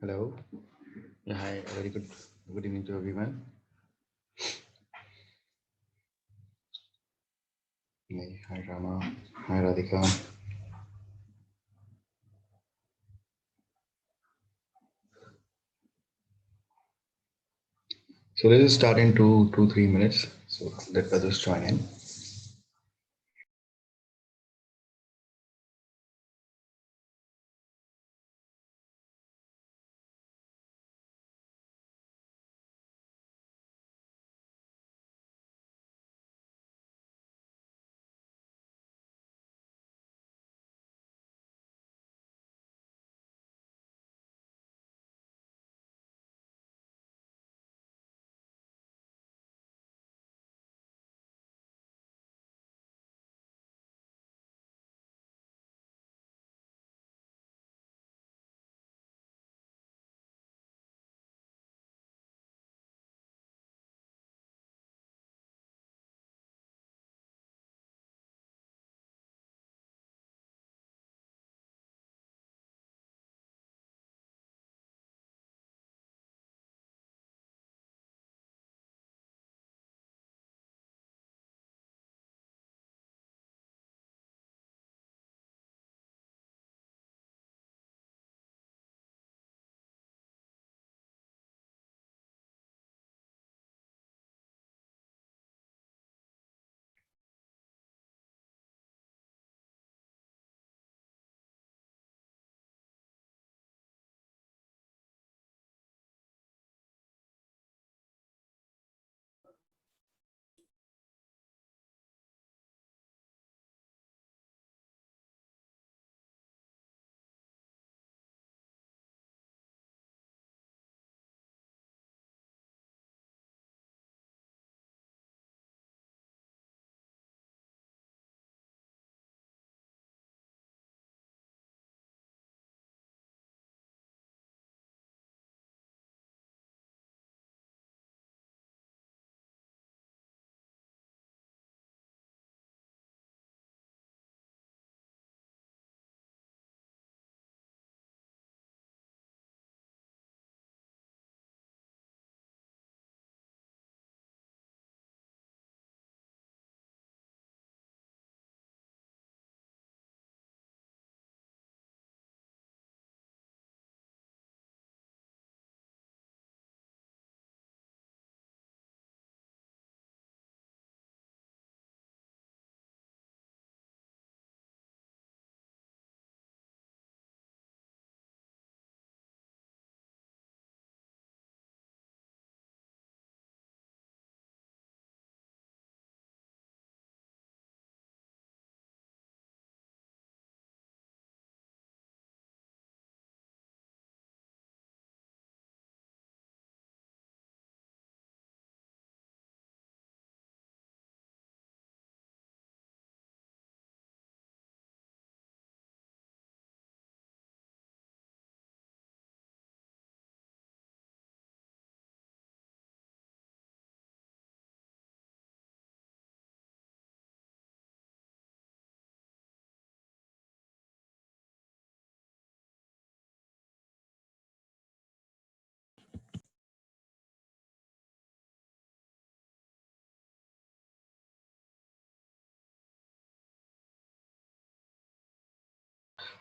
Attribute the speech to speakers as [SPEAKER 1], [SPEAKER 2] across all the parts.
[SPEAKER 1] Hello. Yeah, hi. Very good evening to everyone. Hi, Rama. Hi, Radhika. So let's just start in 3 minutes. So let others join in.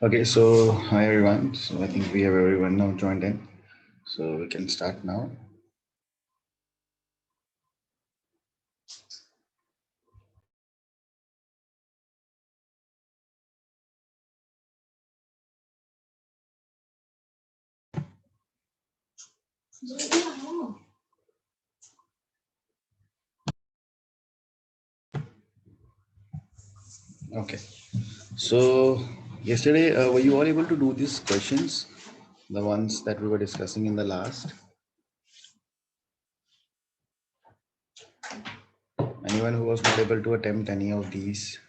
[SPEAKER 1] Okay, so hi everyone. So I think we have everyone now joined in. So we can start now. Okay. So yesterday, were you all able to do these questions, the ones that we were discussing in the last? Anyone who was not able to attempt any of these?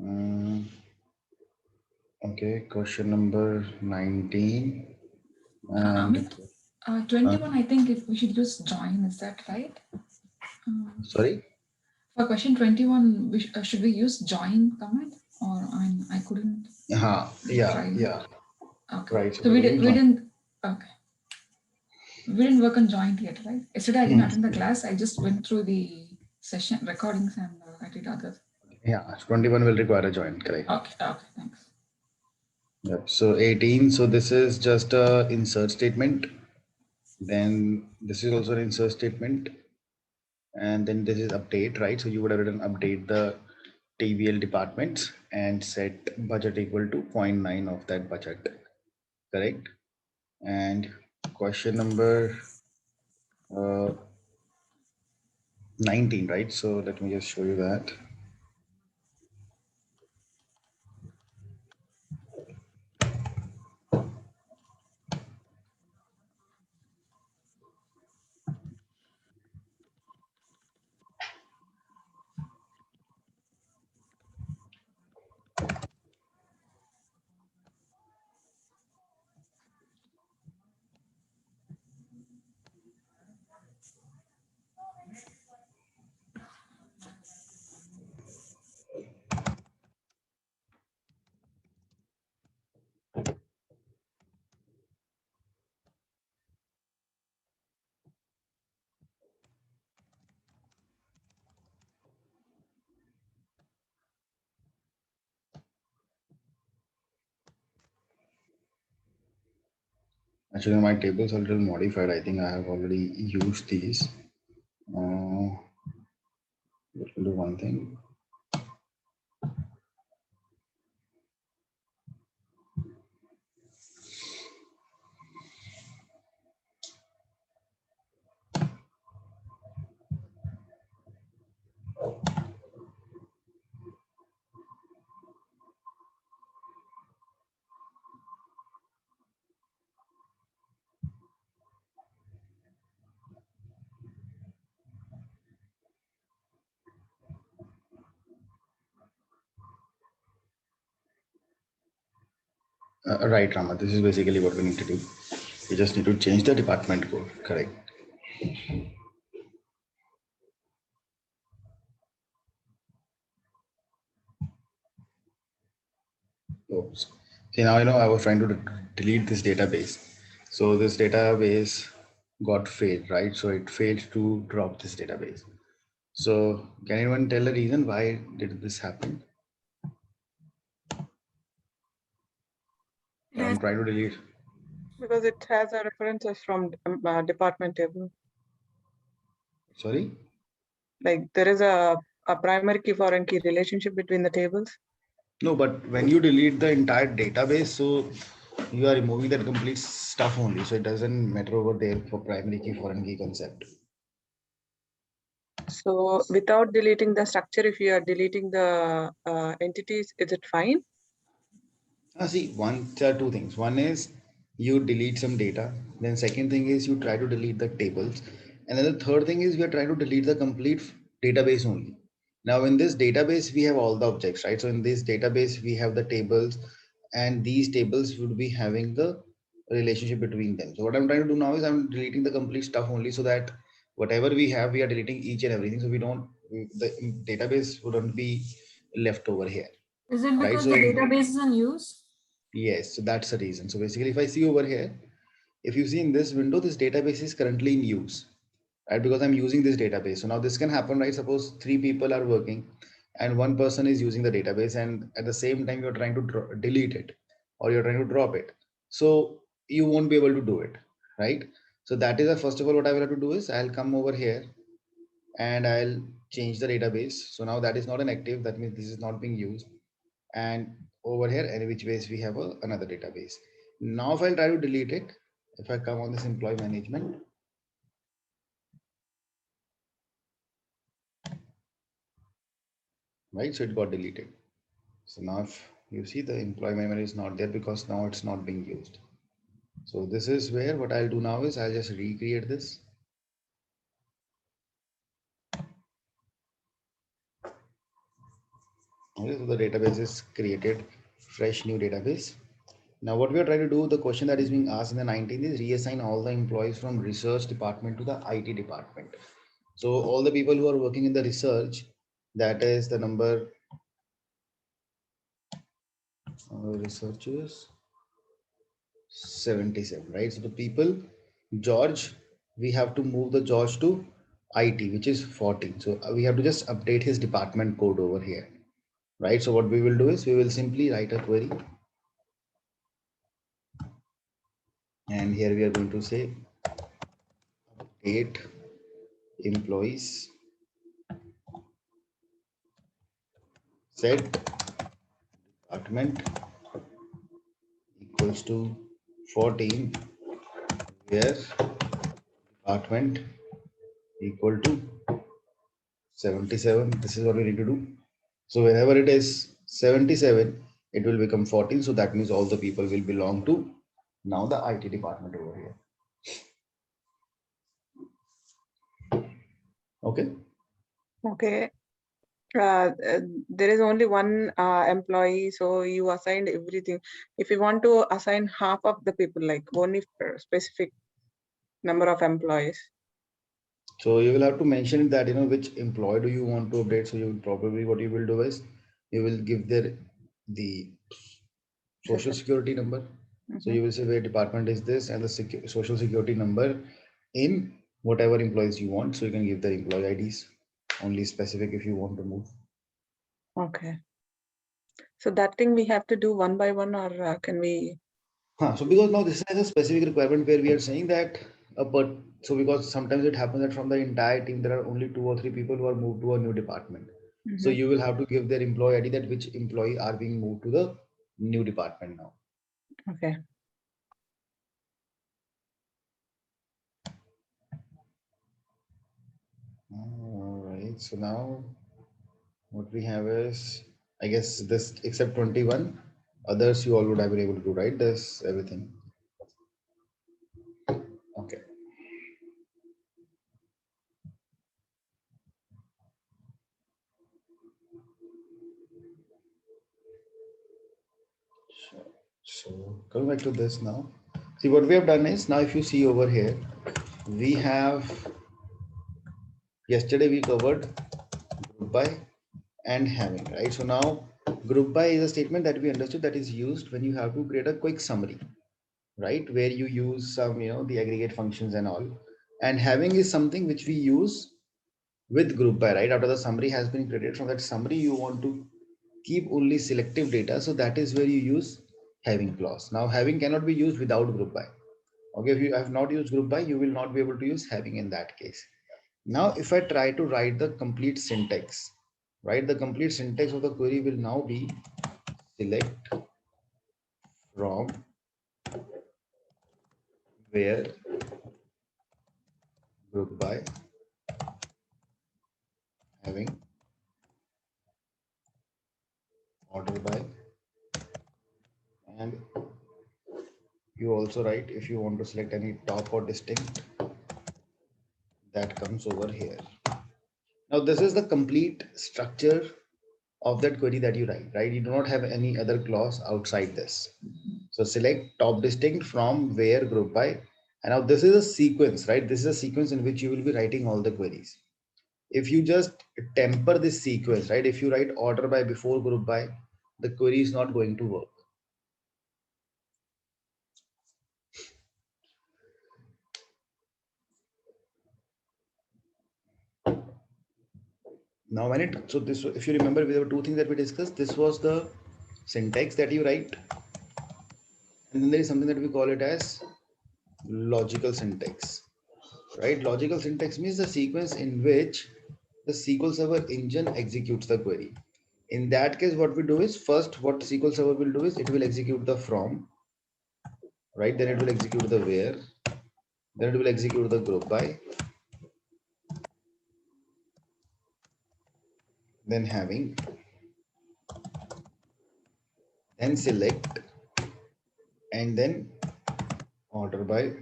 [SPEAKER 1] Mm, okay, question number 19. And
[SPEAKER 2] Amit, 21, I think if we should use join, is that right?
[SPEAKER 1] sorry?
[SPEAKER 2] For question 21, should we use join command? or I couldn't
[SPEAKER 1] Yeah,
[SPEAKER 2] try.
[SPEAKER 1] yeah.
[SPEAKER 2] Okay.
[SPEAKER 1] Right.
[SPEAKER 2] So we,
[SPEAKER 1] couldn't
[SPEAKER 2] we
[SPEAKER 1] join.
[SPEAKER 2] didn't, okay. We didn't work on joint yet, right? Yesterday I didn't attend the class. I just went through the session recordings and I did others.
[SPEAKER 1] Yeah, 21 will require a join, correct.
[SPEAKER 2] Okay, okay, thanks.
[SPEAKER 1] Yep. So 18. So this is just a insert statement. Then this is also an insert statement. And then this is update, right? So you would have written update the TVL departments and set budget equal to 0.9 of that budget, correct? And question number 19, right? So let me just show you that. Actually, my tables are a little modified. I think I have already used these. Let me do one thing. Right, Rama. This is basically what we need to do. We just need to change the department code, correct? Oops. See, now I was trying to delete this database. So this database got failed, right? So it failed to drop this database. So can anyone tell the reason why did this happen? I'm trying to delete.
[SPEAKER 3] Because it has a references from department table.
[SPEAKER 1] Sorry?
[SPEAKER 3] Like there is a primary key foreign key relationship between the tables.
[SPEAKER 1] No, but when you delete the entire database, so you are removing that complete stuff only. So it doesn't matter over there for primary key, foreign key concept.
[SPEAKER 3] So without deleting the structure, if you are deleting the entities, is it fine?
[SPEAKER 1] See, there are two things. One is you delete some data. Then second thing is you try to delete the tables. And then the third thing is we are trying to delete the complete database only. Now in this database, we have all the objects, right? So in this database, we have the tables and these tables would be having the relationship between them. So what I'm trying to do now is I'm deleting the complete stuff only so that whatever we have, we are deleting each and everything. So the database wouldn't be left over here.
[SPEAKER 4] Is it
[SPEAKER 1] Right,
[SPEAKER 4] because
[SPEAKER 1] so
[SPEAKER 4] the database is in use?
[SPEAKER 1] yes, so that's the reason. So basically, if I see over here, if you see in this window, this database is currently in use, right? Because I'm using this database. So now this can happen, right? Suppose three people are working and one person is using the database and at the same time you're trying to delete it or you're trying to drop it. So you won't be able to do it, right? So that is first of all, what I will have to do is I'll come over here and I'll change the database. So now that is not an active, that means this is not being used. And over here, any which ways we have another database. Now if I try to delete it, if I come on this employee management, right, so it got deleted. So now if you see the employee management is not there because now it's not being used. So this is where what I'll do now is I'll just recreate this. Okay, so the database is created, fresh new database. Now what we are trying to do, the question that is being asked in the 19th is reassign all the employees from research department to the IT department. So all the people who are working in the research, that is the number Our researchers 77, right? So the people, George, we have to move the George to IT, which is 14. So we have to just update his department code over here, right? So what we will do is we will simply write a query, and here we are going to say update employees set department equals to 14, where department equal to 77. This is what we need to do. So whenever it is 77, it will become 14. So that means all the people will belong to now the IT department over here. Okay.
[SPEAKER 3] Okay. There is only one employee, so you assigned everything. If you want to assign half of the people, like only for specific number of employees.
[SPEAKER 1] So you will have to mention that, which employee do you want to update. So you will probably, what you will do is you will give their the social security number. So you will say where department is this and the social security number in whatever employees you want. So you can give the employee IDs, only specific if you want to move.
[SPEAKER 3] Okay. So that thing we have to do one by one, or can we?
[SPEAKER 1] So because now this is a specific requirement where we are saying that so because sometimes it happens that from the entire team there are only 2 or 3 people who are moved to a new department. So you will have to give their employee ID, that which employee are being moved to the new department now.
[SPEAKER 3] Okay.
[SPEAKER 1] All right. So now what we have is, I guess, this except 21, others you all would have been able to do, right? This everything. Okay. So coming back to this now, see what we have done is, now if you see over here, we have, yesterday we covered group by and having, right? So now group by is a statement that we understood that is used when you have to create a quick summary, right? Where you use some, the aggregate functions and all. And having is something which we use with group by, right? After the summary has been created, from that summary you want to keep only selective data. So that is where you use having clause. Now having cannot be used without group by. Okay, if you have not used group by, you will not be able to use having in that case. Now if I try to write the complete syntax, right, the complete syntax of the query will now be select from where group by having order by, and you also write if you want to select any top or distinct, that comes over here. Now this is the complete structure of that query that you write, right? You do not have any other clause outside this. So select top distinct from where group by, and now this is a sequence, right? This is a sequence in which you will be writing all the queries. If you just temper this sequence, right? If you write order by before group by, the query is not going to work. Now when it, so this, if you remember, there were 2 things that we discussed. This was the syntax that you write, and then there is something that we call it as logical syntax, right? Logical syntax means the sequence in which the SQL Server engine executes the query. In that case, what we do is, first what SQL Server will do is it will execute the from, right? Then it will execute the where, then it will execute the group by, then having, then select, and then order by,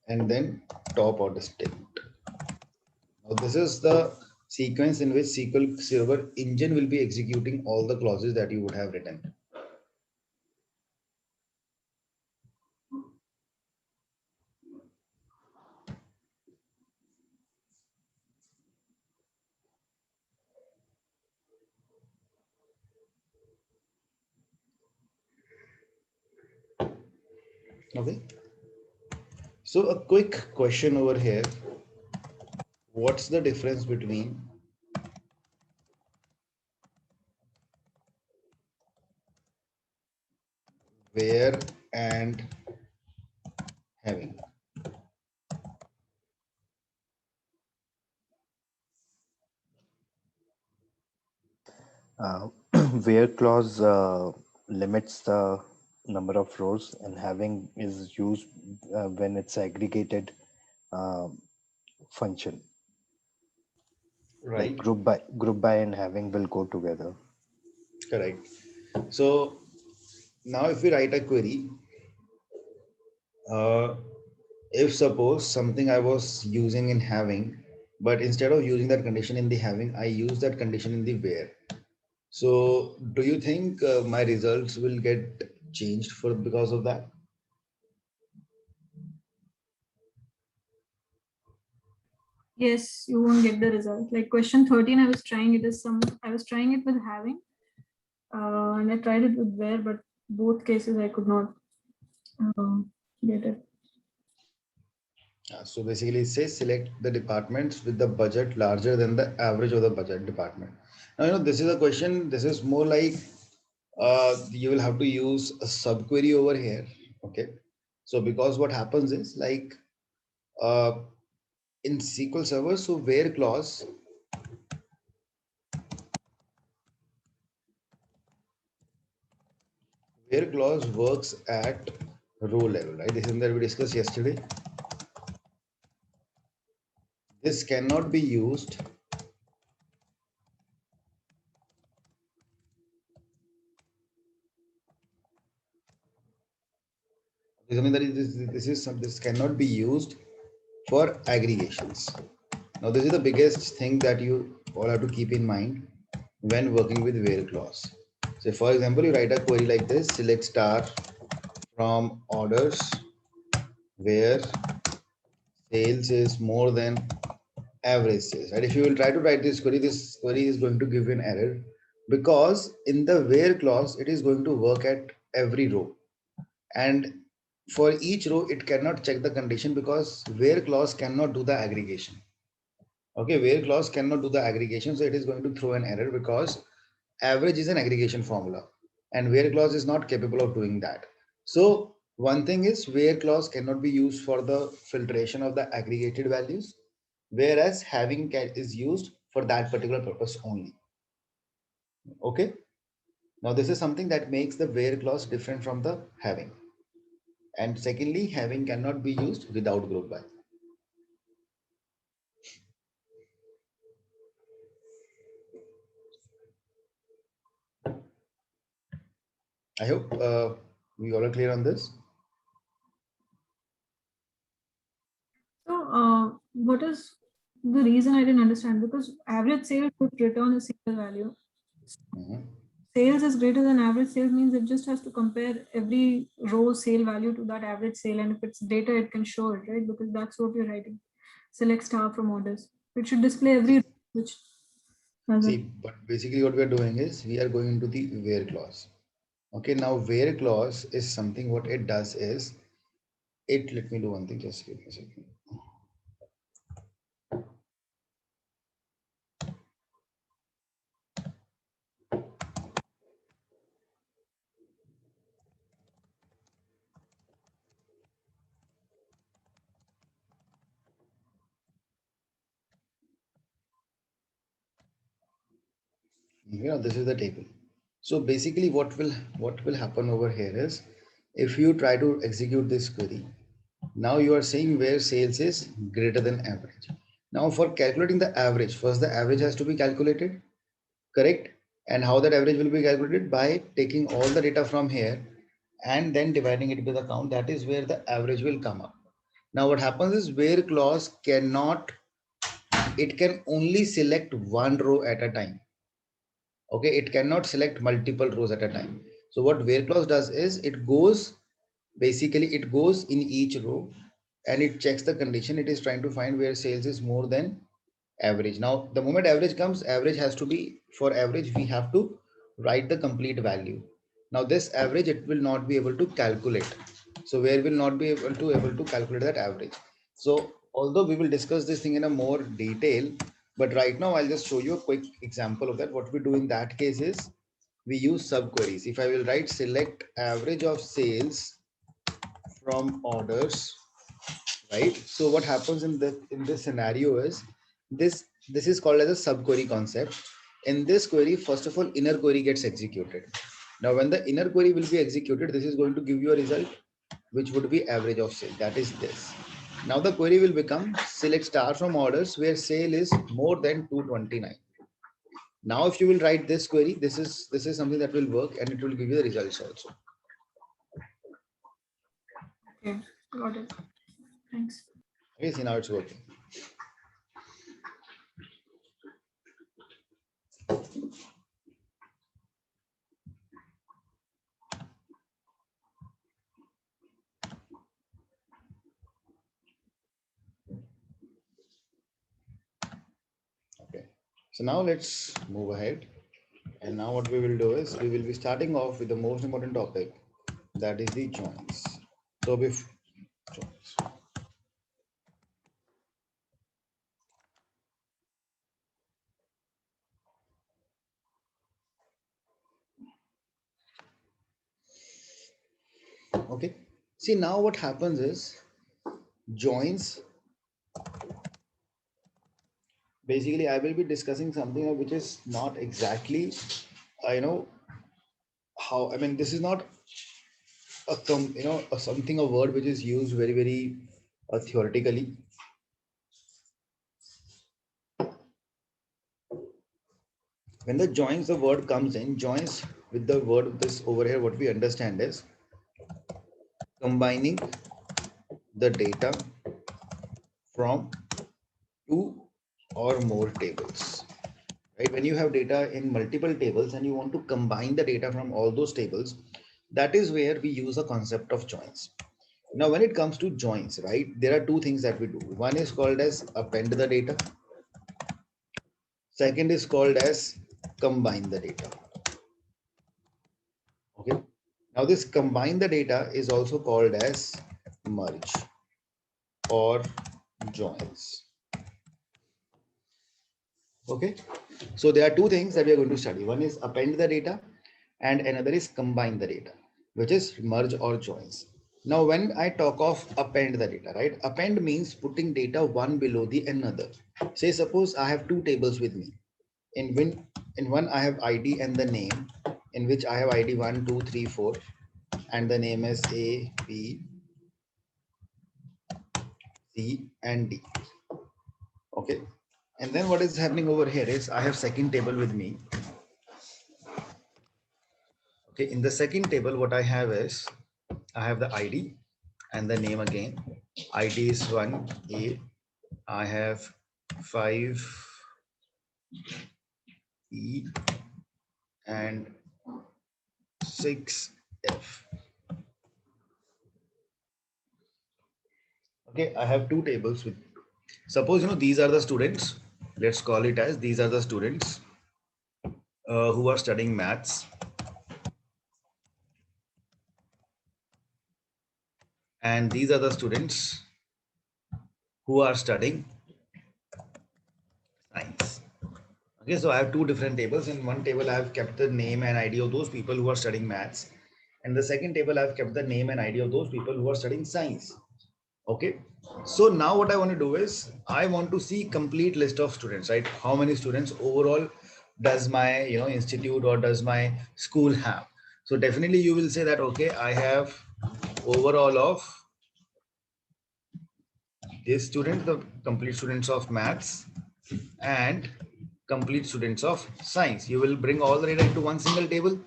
[SPEAKER 1] and then top or distinct. Now this is the sequence in which SQL Server engine will be executing all the clauses that you would have written. Okay. So a quick question over here. What's the difference between where and having?
[SPEAKER 5] Uh, where clause limits the number of rows, and having is used when it's aggregated uh, function. Like
[SPEAKER 1] Right.
[SPEAKER 5] group by and having will go together.
[SPEAKER 1] Correct. So now if we write a query, uh, if suppose something I was using in having, but instead of using that condition in the having, I use that condition in the where. So do you think my results will get changed for because of that?
[SPEAKER 4] Yes, you won't get the result. Like question 13, I was trying it with having, and I tried it with where, but both cases I could not get it.
[SPEAKER 1] So basically it says select the departments with the budget larger than the average of the budget department. Now, this is a question, this is more like you will have to use a subquery over here. Okay. So because what happens is like uh, in SQL Server, so where clause works at row level, right? This is that we discussed yesterday. This cannot be used this cannot be used for aggregations. Now this is the biggest thing that you all have to keep in mind when working with where clause. So for example, you write a query like this: select star from orders where sales is more than average sales. Right? If you will try to write this query is going to give you an error, because in the where clause it is going to work at every row, and for each row it cannot check the condition because where clause cannot do the aggregation. Okay, where clause cannot do the aggregation, so it is going to throw an error because average is an aggregation formula and where clause is not capable of doing that. So one thing is where clause cannot be used for the filtration of the aggregated values, whereas having is used for that particular purpose only. Okay, now this is something that makes the where clause different from the having. And secondly, having cannot be used without group by. I hope we all are clear on this.
[SPEAKER 4] So, what is the reason I didn't understand? Because average sales would return a single value.
[SPEAKER 1] Mhm.
[SPEAKER 4] Sales is greater than average sales means it just has to compare every row sale value to that average sale, and if it's data, it can show it, right? Because that's what you're writing. Select star from orders. It should display every row which has
[SPEAKER 1] See,
[SPEAKER 4] it.
[SPEAKER 1] but basically what we are doing is we are going into the where clause. Okay, now where clause is something, what it does is let me do one thing, just give me a second. This is the table. So basically what will happen over here is if you try to execute this query, now you are saying where sales is greater than average. Now for calculating the average, first the average has to be calculated, correct? And how that average will be calculated? By taking all the data from here and then dividing it by the count. That is where the average will come up. Now what happens is where clause cannot, it can only select one row at a time. Okay, it cannot select multiple rows at a time. So what where clause does is it goes in each row and it checks the condition. It is trying to find where sales is more than average. Now the moment average comes, average has to be, for average we have to write the complete value. Now this average it will not be able to calculate. So where we'll not be able to calculate that average. So although we will discuss this thing in a more detail, but right now I'll just show you a quick example of that. What we do in that case is we use subqueries. If I will write select average of sales from orders, right? So what happens in this scenario is this is called as a subquery concept. In this query, first of all, inner query gets executed. Now, when the inner query will be executed, this is going to give you a result which would be average of sale. That is this. Now the query will become select star from orders where sale is more than 229. Now, if you will write this query, this is something that will work and it will give you the results also.
[SPEAKER 4] Okay, got it. Thanks.
[SPEAKER 1] Okay, see now it's working. Okay, so now let's move ahead. And now what we will do is we will be starting off with the most important topic, that is the joins. So joins. Okay. See now what happens is joins. Basically, I will be discussing something which is not exactly, how, I mean, this is not something, a word which is used very theoretically. When the joins, the word comes in, joins with the word this over here, what we understand is combining the data from two or more tables, right? When you have data in multiple tables and you want to combine the data from all those tables, that is where we use a concept of joins. Now, when it comes to joins, right, there are two things that we do. One is called as append the data. Second is called as combine the data. Okay. Now this combine the data is also called as merge or joins. Okay. So there are two things that we are going to study. One is append the data and another is combine the data, which is merge or joins. Now, when I talk of append the data, right? Append means putting data one below the another. Say, suppose I have two tables with me. In one I have ID and the name, in which I have ID 1, 2, 3, 4, and the name is A, B, C, and D. Okay. And then what is happening over here is I have second table with me. Okay. In the second table, what I have is I have the ID and the name again. ID is 1A. I have 5E and 6F. Okay, I have two tables with, suppose, these are the students. Let's call it as these are the students who are studying maths. And these are the students who are studying science. Okay, so I have two different tables. In one table, I have kept the name and ID of those people who are studying maths. And the second table, I've kept the name and ID of those people who are studying science. Okay, so now what I want to do is I want to see complete list of students, right? How many students overall does my institute or does my school have? So definitely you will say that, okay, I have overall of this student, the complete students of maths and complete students of science. You will bring all the data into one single table.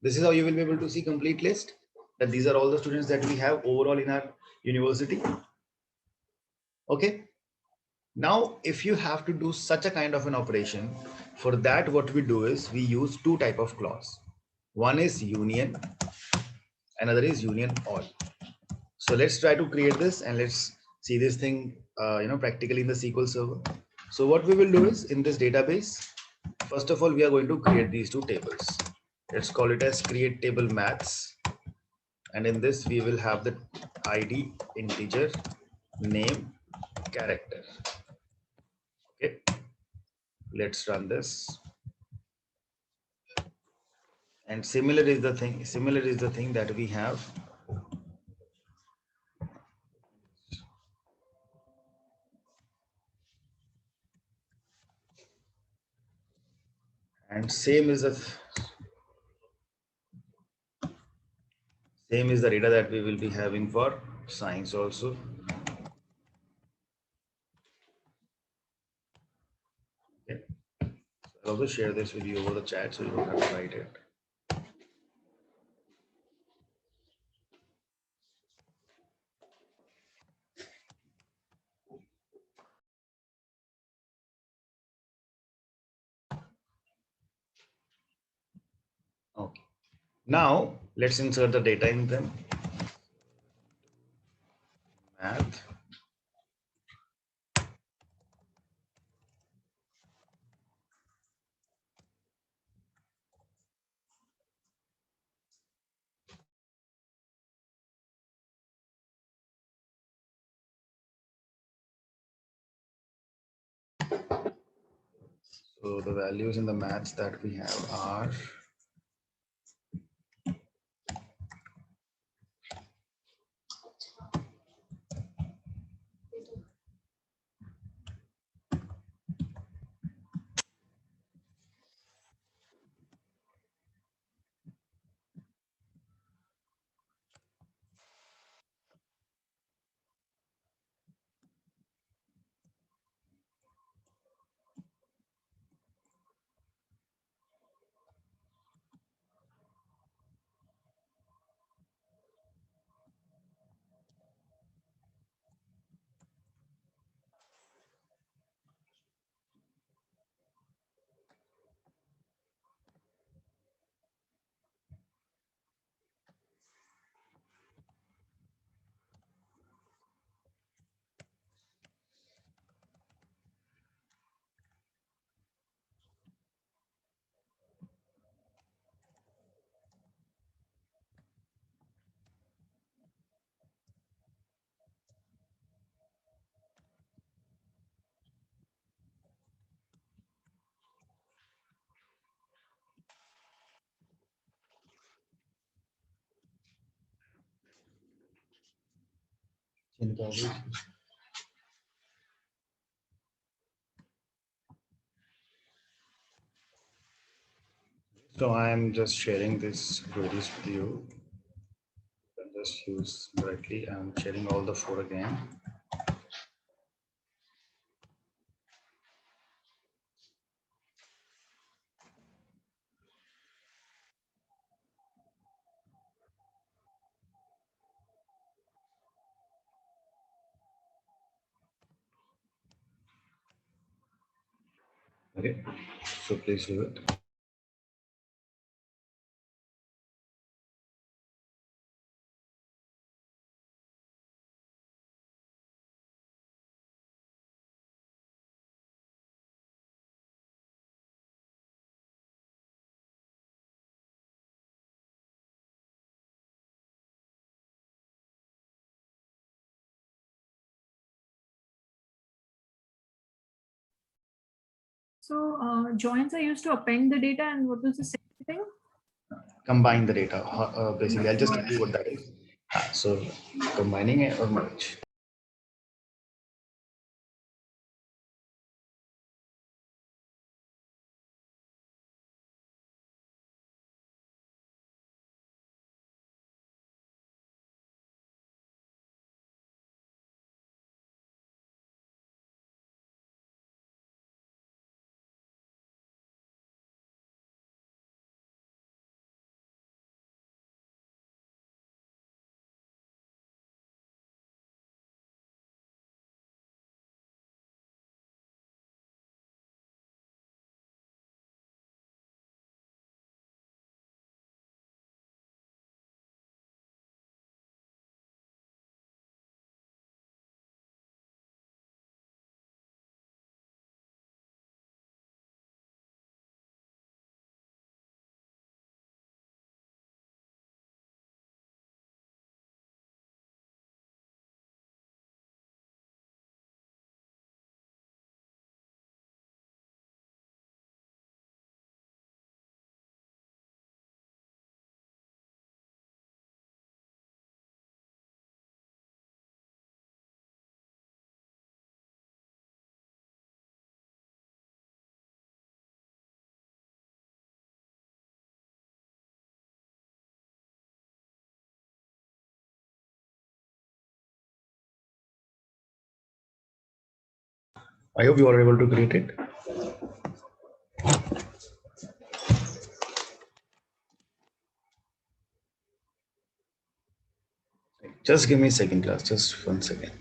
[SPEAKER 1] This is how you will be able to see complete list, that these are all the students that we have overall in our university. Okay. Now, if you have to do such a kind of an operation, for that, what we do is we use two type of clause. One is union, another is union all. So let's try to create this and let's see this thing, practically in the SQL Server. So what we will do is in this database, first of all, we are going to create these two tables. Let's call it as create table maths And in this, we will have the ID, integer, name, character. Okay, let's run this. And similar is the thing that we have. And same is the data that we will be having for science also. Okay. So I'll also share this with you over the chat so you don't have to write it. Okay. Now let's insert the data in them. Math. So the values in the maths that we have are so I'm just sharing this queries with you. And just use directly. I'm sharing all the 4 again. Okay, so please do it.
[SPEAKER 4] So joins are used to append the data, and what was the second thing?
[SPEAKER 1] Combine the data. Basically, I'll just tell you what that is. So combining it or merge. I hope you are able to create it. Just give me a second, class. Just 1 second.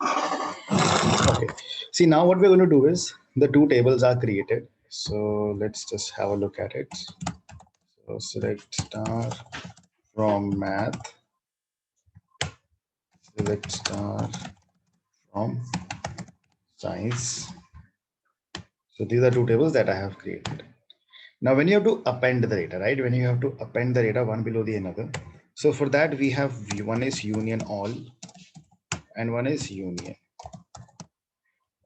[SPEAKER 1] Okay. See, now what we're going to do is the two tables are created. So let's just have a look at it. So select star from math, select star from science. So these are two tables that I have created. Now, when you have to append the data, right? When you have to append the data one below the another. So for that, we have one is union all and one is union.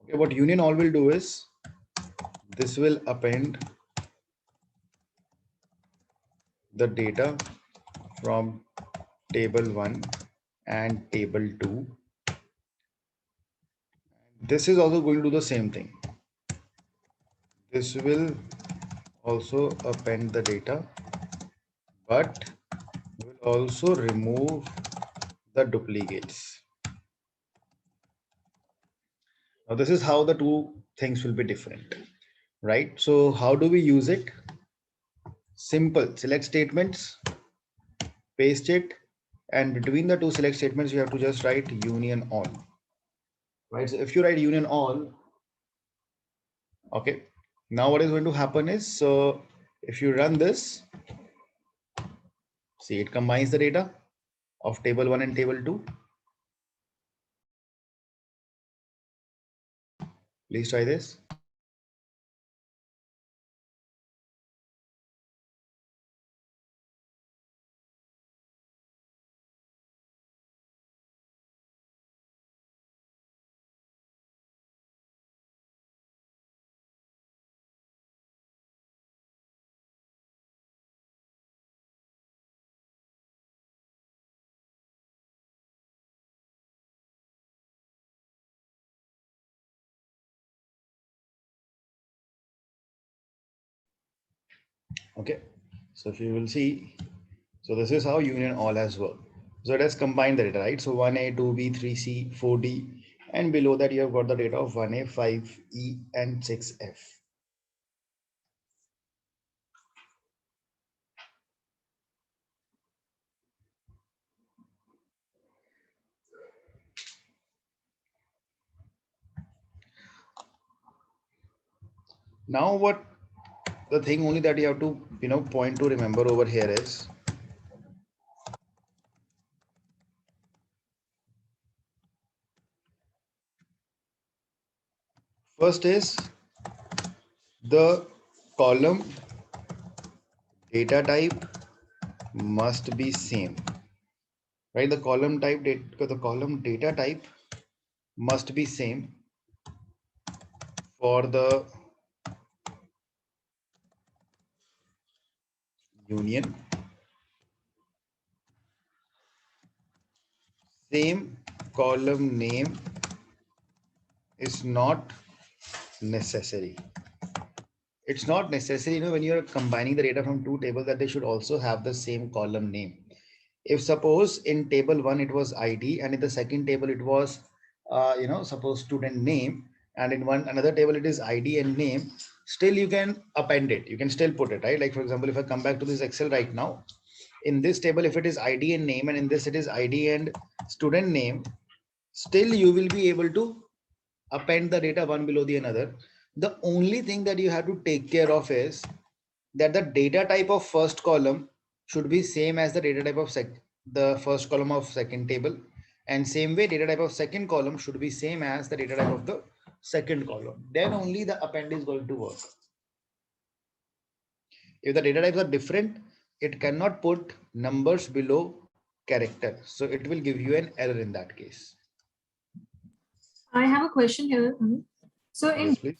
[SPEAKER 1] Okay, what union all will do is this will append the data from table 1 and table 2. This is also going to do the same thing. This will also append the data, but will also remove the duplicates. Now this is how the two things will be different, right? So how do we use it? Simple, select statements, paste it, and between the two select statements, you have to just write union all, right? So if you write union all, okay, now what is going to happen is, so if you run this, see, it combines the data of table 1 and table 2. Please try this. Okay, so if you will see, so this is how union all has worked. So it has combined the data, right? So 1A, 2B, 3C, 4D, and below that you have got the data of 1A, 5E, and 6F. Now what the thing only that you have to, point to remember over here is, first is the column data type must be same, right? The column data type must be same for the union. Same column name is not necessary. It's not necessary, when you're combining the data from two tables, that they should also have the same column name. If suppose in table 1 it was ID, and in the second table it was suppose student name, and in another table it is ID and name, still you can append it, you can still put it, right? Like for example, if I come back to this Excel right now, in this table if it is ID and name, and in this it is ID and student name, still you will be able to append the data one below the another. The only thing that you have to take care of is that the data type of first column should be same as the data type of the first column of second table, and same way data type of second column should be same as the data type of the second column. Then only the append is going to work. If the data types are different, it cannot put numbers below character, so it will give you an error in that case.
[SPEAKER 4] I have a question here. So in
[SPEAKER 1] Yes, please.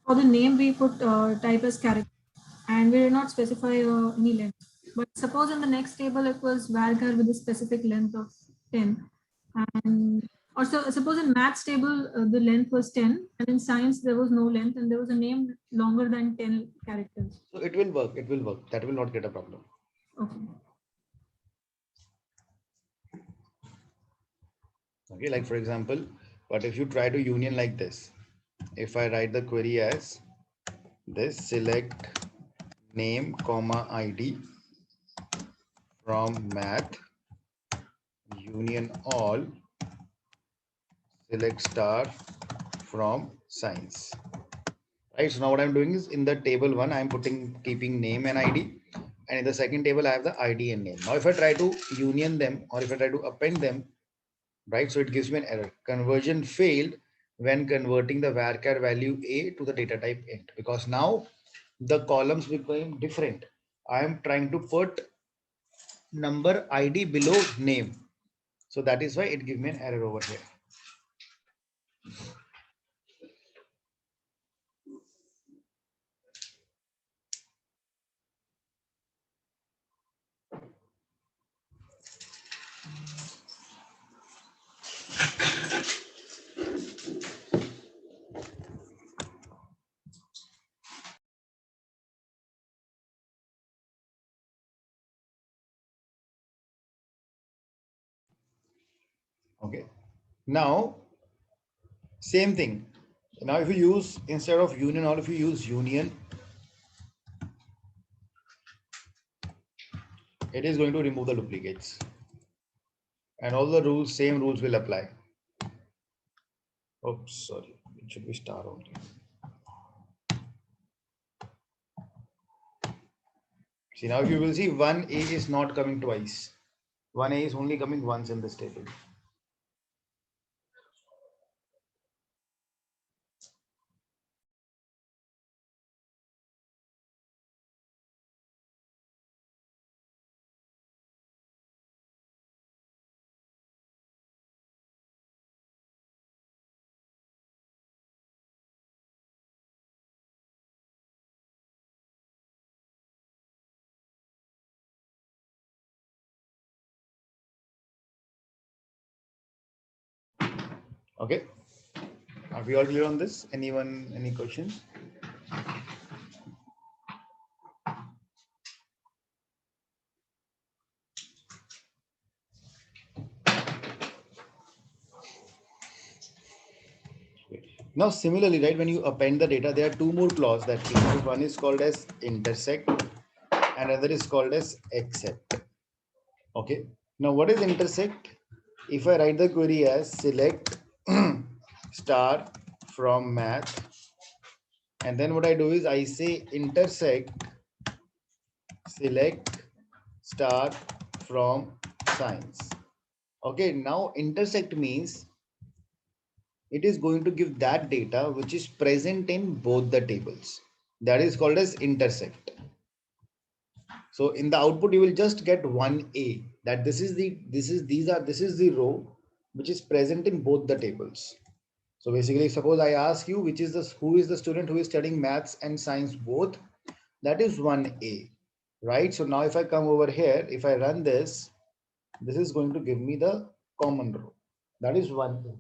[SPEAKER 4] for the name we put type as character, and we did not specify any length. But suppose in the next table it was varchar with a specific length of 10, and also suppose in maths table the length was 10, and in science there was no length, and there was a name longer than 10 characters.
[SPEAKER 1] So it will work. It will work. That will not get a problem.
[SPEAKER 4] Okay.
[SPEAKER 1] Okay, like for example, but if you try to union like this, if I write the query as this, select name comma ID from math union all, select star from science. Right, so now what I'm doing is in the table 1 I'm keeping name and ID, and in the second table I have the ID and name. Now if I try to union them, or if I try to append them, right, so it gives me an error. Conversion failed when converting the varchar value a to the data type int, because now the columns became different. I am trying to put number ID below name, so that is why it gives me an error over here. Okay, now same thing. Now if you use, instead of union all, if you use union, it is going to remove the duplicates, and all the rules, same rules will apply. Oops, sorry, it should be star only. See, now if you will see, 1A is not coming twice. 1A is only coming once in this table. Okay, are we all clear on this? Anyone, any questions? Now similarly, right, when you append the data, there are two more clauses that came. One is called as intersect and another is called as accept. Okay, now what is intersect? If I write the query as select star from math, and then what I do is I say intersect select star from science. Okay, now intersect means it is going to give that data which is present in both the tables. That is called as intersect. So in the output you will just get 1A, that this is the row which is present in both the tables. So basically, suppose I ask you who is the student who is studying maths and science both, that is 1A, right? So now if I come over here, if I run this is going to give me the common row, that is 1A.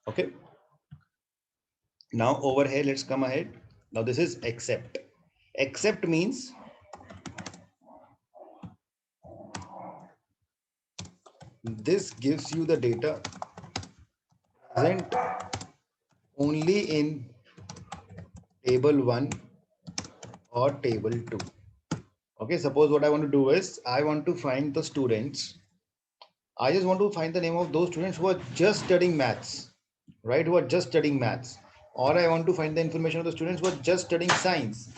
[SPEAKER 1] Okay. Now over here, let's come ahead. Now this is except. Except means this gives you the data present only in table 1 or table 2. Okay, suppose what I want to do is I want to find the students. I just want to find the name of those students who are just studying maths, right? Who are just studying maths. Or I want to find the information of the students who are just studying science.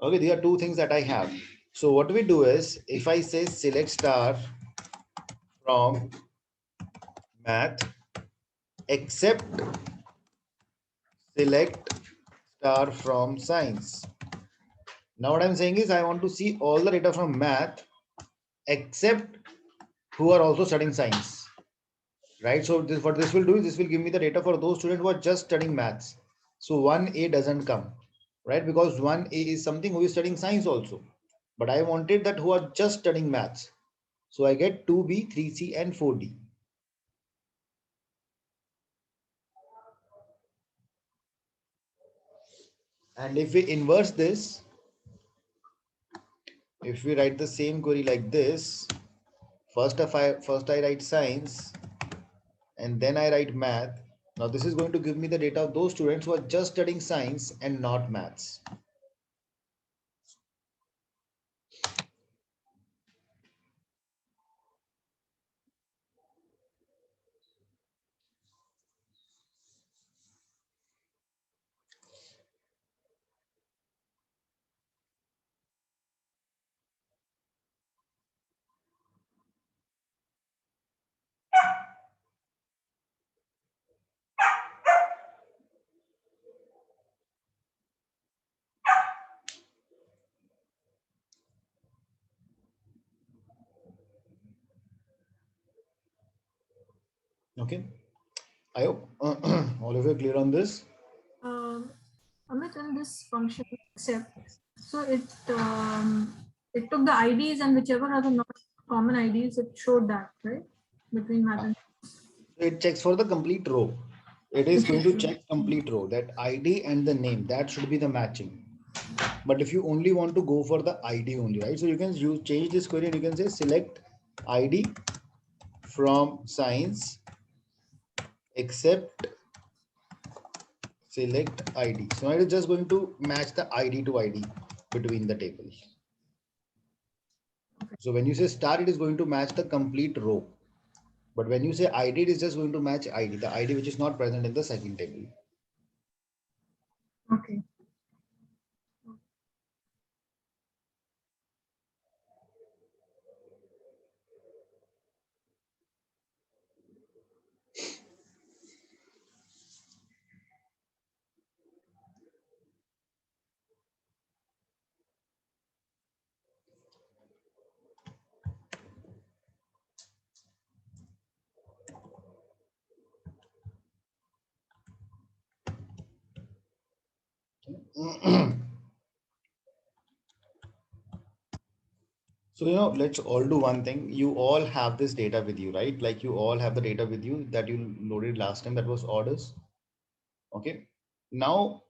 [SPEAKER 1] Okay, these are two things that I have. So what we do is if I say select star from math except select star from science. Now what I'm saying is I want to see all the data from math except who are also studying science, right? So this, what this will do is this will give me the data for those students who are just studying maths. So 1A doesn't come, right? Because 1A is something who is studying science also. But I wanted that who are just studying maths. So I get 2B, 3C and 4D. And if we inverse this, if we write the same query like this, first I write science and then I write math. Now this is going to give me the data of those students who are just studying science and not maths. Okay, I hope all of you are clear on this.
[SPEAKER 4] Amit, in this function except, so it took the IDs and whichever are the not common IDs, it showed that, right? Between math and
[SPEAKER 1] It checks for the complete row. It is going to check complete row, that ID and the name, that should be the matching. But if you only want to go for the ID only, right? So you can change this query and you can say select ID from science except select ID. So now it is just going to match the ID to ID between the tables. So when you say star, it is going to match the complete row. But when you say ID, it is just going to match ID, the ID which is not present in the second table.
[SPEAKER 4] okay.
[SPEAKER 1] So, let's all do one thing. You all have this data with you, right? Like you all have the data with you that you loaded last time, that was orders. Okay. Now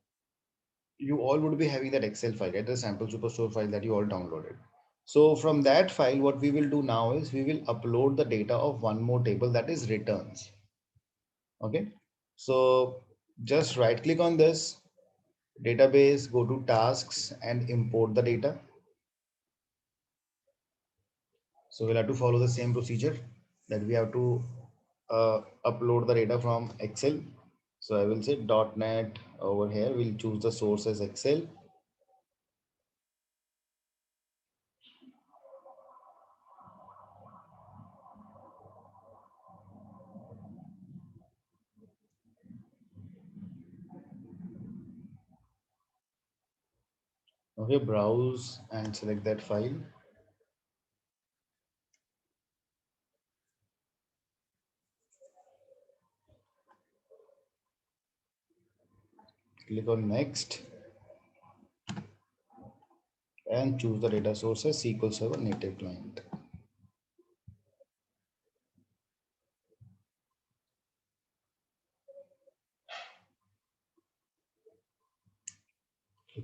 [SPEAKER 1] you all would be having that Excel file, right? The sample superstore file that you all downloaded. So from that file, what we will do now is we will upload the data of one more table, that is returns. Okay. So just right click on this database, go to tasks and import the data. So we'll have to follow the same procedure, that we have to upload the data from Excel. So I will say .NET over here. We'll choose the source as Excel. Okay, browse and select that file. Click on next and choose the data source as SQL Server native client.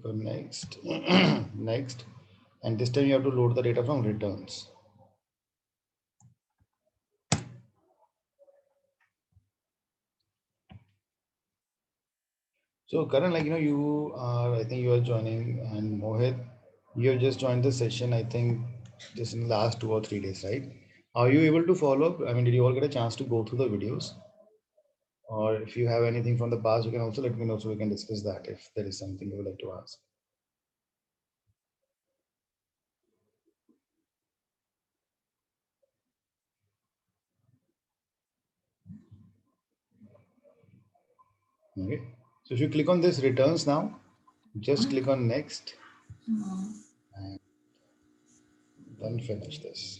[SPEAKER 1] on next, next, and this time you have to load the data from returns. So Karan, like, you are, I think you are joining, and Mohit, you have just joined the session, I think just in the last 2 or 3 days, right? Are you able to follow up? I mean, did you all get a chance to go through the videos? Or if you have anything from the past, you can also let me know so we can discuss that if there is something you would like to ask. Okay. So if you click on this returns now, just click on next and then finish this.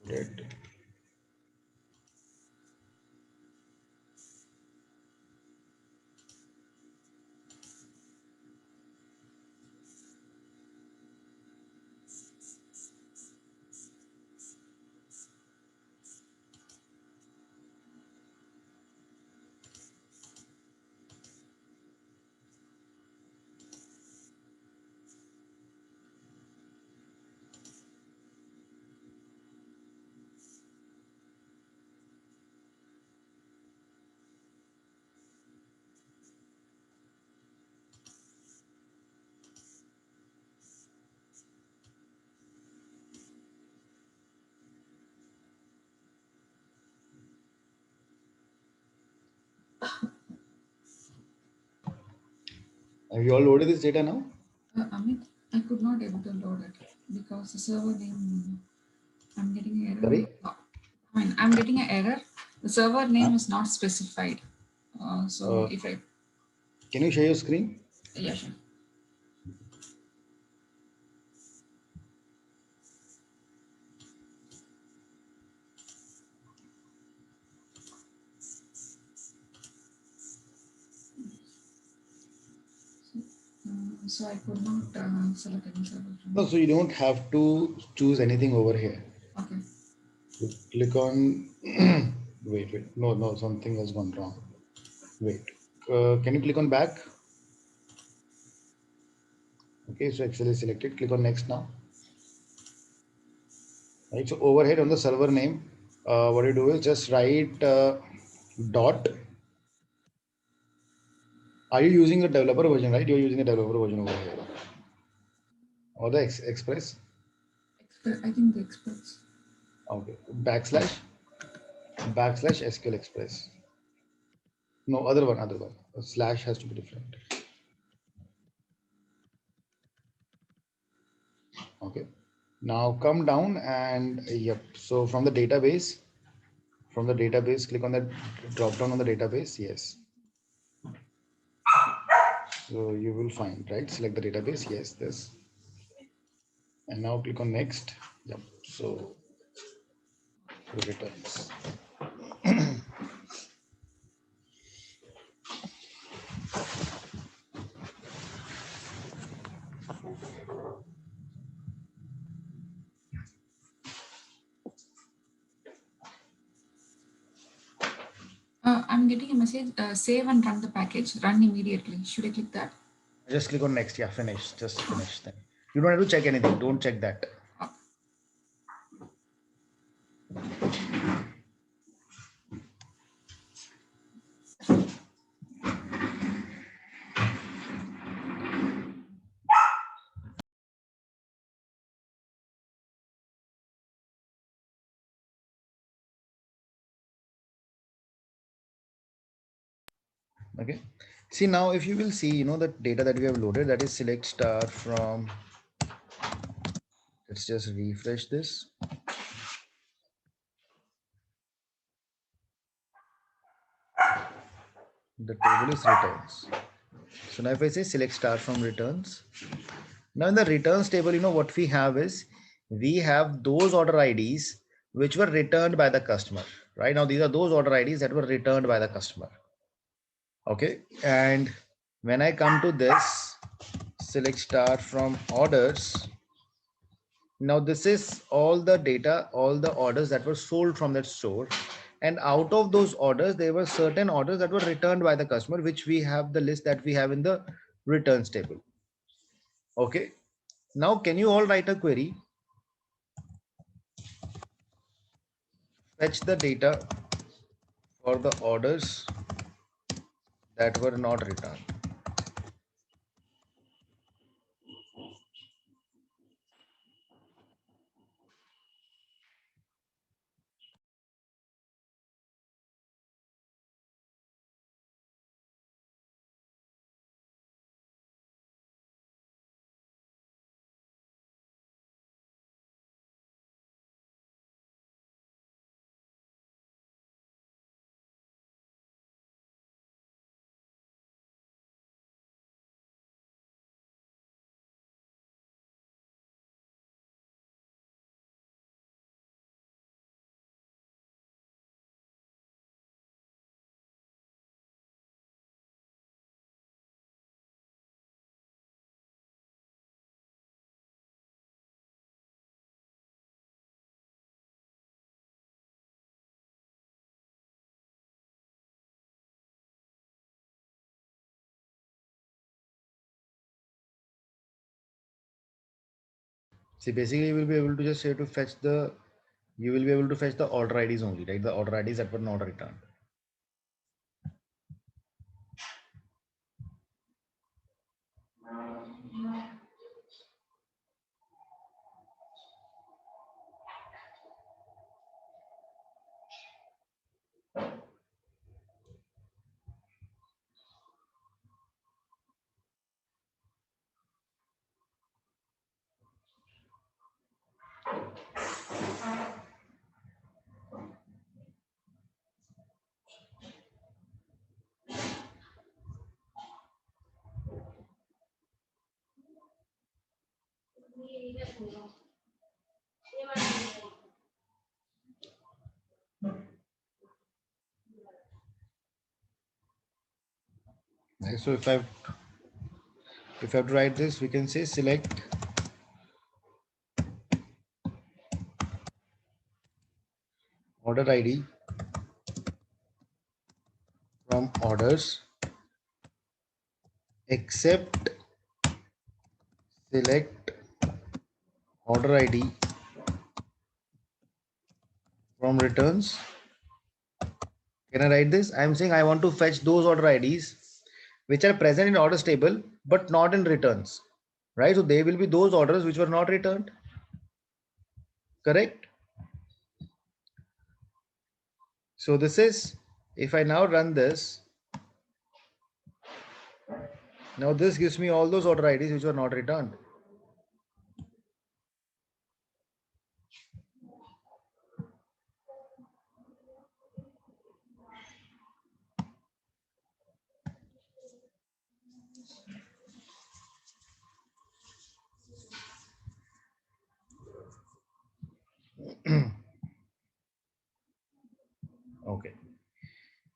[SPEAKER 1] Good. Have you all loaded this data now?
[SPEAKER 2] Amit, I could not able to load it because the server name, I'm getting an error.
[SPEAKER 1] Sorry?
[SPEAKER 2] I mean, I'm getting an error. The server name is not specified. So if I,
[SPEAKER 1] Can you share your screen?
[SPEAKER 2] yeah, sure. So I could not select any server.
[SPEAKER 1] No, so you don't have to choose anything over here.
[SPEAKER 2] Okay.
[SPEAKER 1] You click on, wait, no, something has gone wrong. Wait, can you click on back? Okay, so Excel is selected, click on next now. Right, so over here on the server name, what you do is just write dot. Are you using the developer version, right? You're using the developer version over here. Or the Express?
[SPEAKER 2] I think the experts.
[SPEAKER 1] Okay, backslash SQL Express. No, other one. A slash has to be different. Okay. Now come down and yep. So from the database, click on that drop down on the database. Yes. So you will find, right? Select the database. Yes, this. And now click on next. Yep. So returns.
[SPEAKER 2] I'm getting a message, save and run the package, run immediately. Should I click that?
[SPEAKER 1] Just click on next. Yeah, finish. Just finish then. You don't have to check anything. Don't check that. Okay. See now, if you will see, the data that we have loaded, that is select star from. Let's just refresh this. The table is returns. So now if I say select star from returns, now in the returns table, what we have is we have those order IDs which were returned by the customer. Right now, these are those order IDs that were returned by the customer. Okay. And when I come to this, select star from orders. Now this is all the data, all the orders that were sold from that store. And out of those orders, there were certain orders that were returned by the customer, which we have the list that we have in the returns table. Okay. Now, can you all write a query? Fetch the data for the orders that were not returned. See, basically, you will be able to just say to fetch the, you will be able to fetch the order IDs only, right? The order IDs that were not returned. Right? So if I have to write this, we can say select order ID from orders except select order ID from returns. Can I write this? I'm saying I want to fetch those order IDs which are present in orders table but not in returns, right? So they will be those orders which were not returned. Correct? So this is, if I now run this, now this gives me all those order IDs which were not returned. Okay.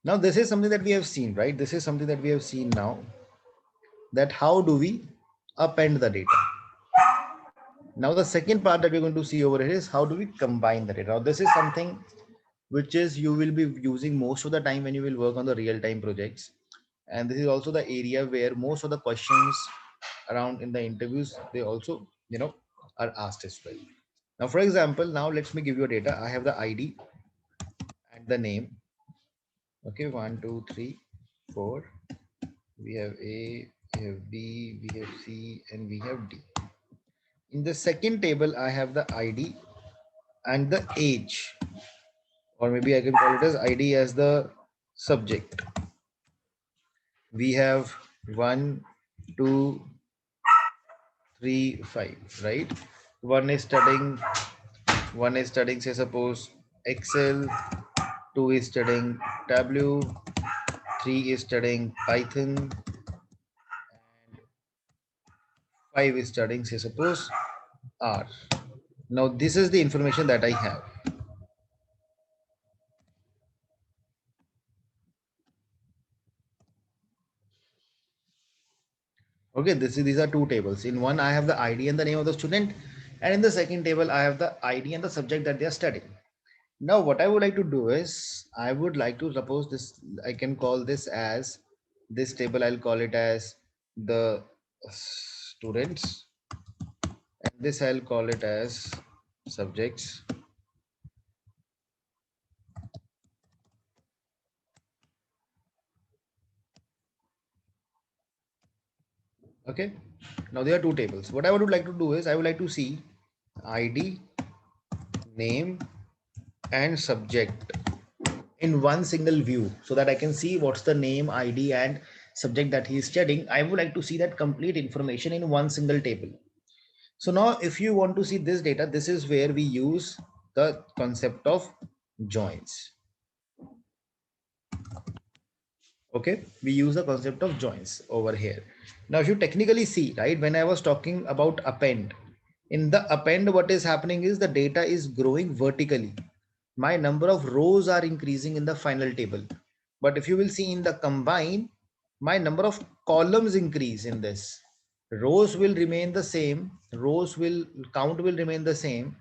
[SPEAKER 1] Now this is something that we have seen, right? This is something that we have seen now, that how do we append the data. Now the second part that we're going to see over here is how do we combine the data. Now this is something which is you will be using most of the time when you will work on the real-time projects. And this is also the area where most of the questions around in the interviews, they also, are asked as well. Now, for example, now let me give you a data. I have the ID and the name. Okay, 1, 2, 3, 4. We have A, we have B, we have C, and we have D. In the second table, I have the ID and the age, or maybe I can call it as ID as the subject. We have 1, 2, 3, 5, right? One is studying, say suppose Excel, 2 is studying Tableau, 3 is studying Python, and 5 is studying say suppose R. Now this is the information that I have. Okay, these are two tables. In one, I have the ID and the name of the student, and in the second table, I have the ID and the subject that they are studying. Now, what I would like to do is, I would like to suppose this, I can call this as this table, I'll call it as the students, and this I'll call it as subjects. Okay. Now there are two tables. What I would like to do is I would like to see ID, name, and subject in one single view so that I can see what's the name, ID, and subject that he is studying. I would like to see that complete information in one single table. So now if you want to see this data, this is where we use the concept of joins. Okay, we use the concept of joins over here. Now if you technically see, right, when I was talking about append, in the append what is happening is the data is growing vertically. My number of rows are increasing in the final table, but if you will see in the combine, my number of columns increase in this. Rows will remain the same, rows will count will remain the same,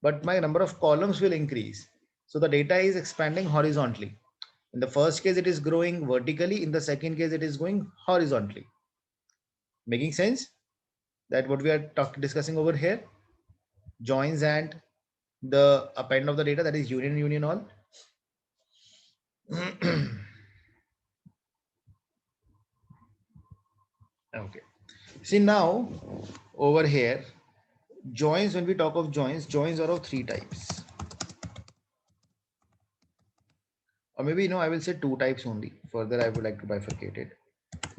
[SPEAKER 1] but my number of columns will increase. So the data is expanding horizontally. In the first case, it is growing vertically. In the second case, it is going horizontally. Making sense? That what we are discussing over here, joins and the append of the data, that is union all. Okay. See now over here, joins, when we talk of joins, joins are of three types. Or maybe, I will say two types only. Further, I would like to bifurcate it.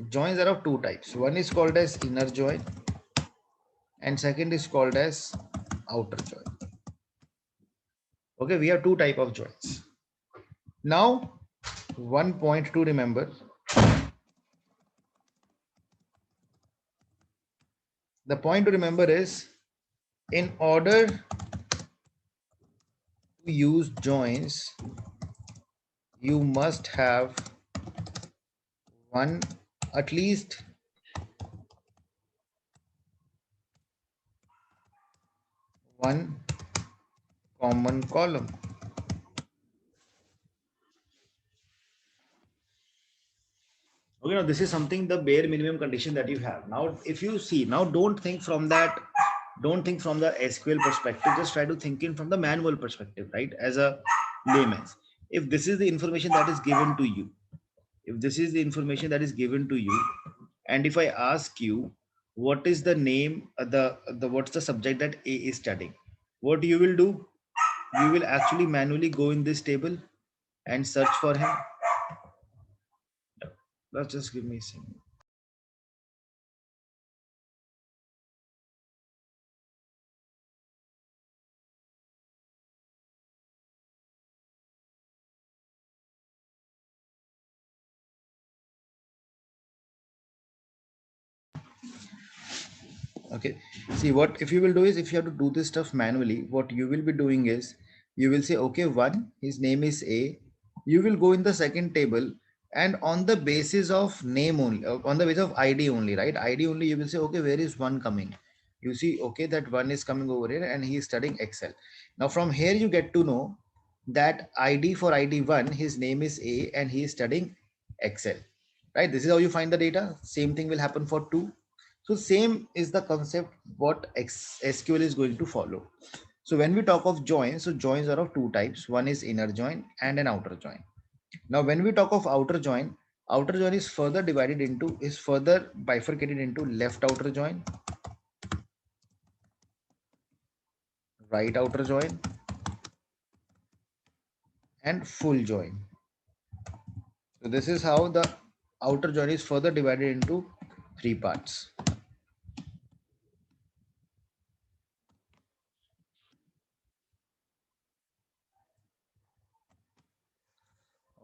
[SPEAKER 1] Joins are of two types. One is called as inner join and second is called as outer join. Okay, we have two type of joins. Now, one point to remember. The point to remember is, in order to use joins, you must have at least one common column. Okay, now this is something, the bare minimum condition that you have. Now, if you see, now don't think from the SQL perspective, just try to think in from the manual perspective, right? As a layman, if this is the information that is given to you, and if I ask you, what is the name, what's the subject that A is studying, what you will do? You will actually manually go in this table and search for him. Let's just give me a second. Okay, see, what if you will do is, if you have to do this stuff manually, what you will be doing is, you will say, okay, one, his name is A. You will go in the second table, and on the basis of name only, on the basis of ID only, right? ID only, you will say, okay, where is one coming? You see, okay, that one is coming over here and he is studying Excel. Now from here you get to know that ID, for ID1, his name is A and he is studying Excel, right? This is how you find the data. Same thing will happen for 2. So same is the concept what SQL is going to follow. So when we talk of joins, so joins are of two types. One is inner join and an outer join. Now when we talk of outer join is further bifurcated into left outer join, right outer join, and full join. So this is how the outer join is further divided into three parts.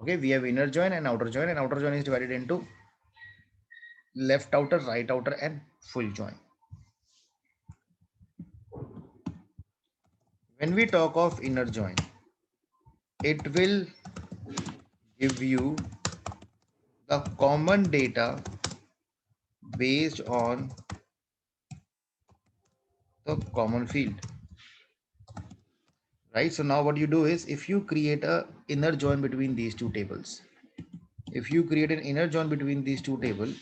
[SPEAKER 1] Okay, we have inner join and outer join is divided into left outer, right outer, and full join. When we talk of inner join, it will give you the common data based on the common field. right? So now what you do is, if you create a inner join between these two tables, if you create an inner join between these two tables,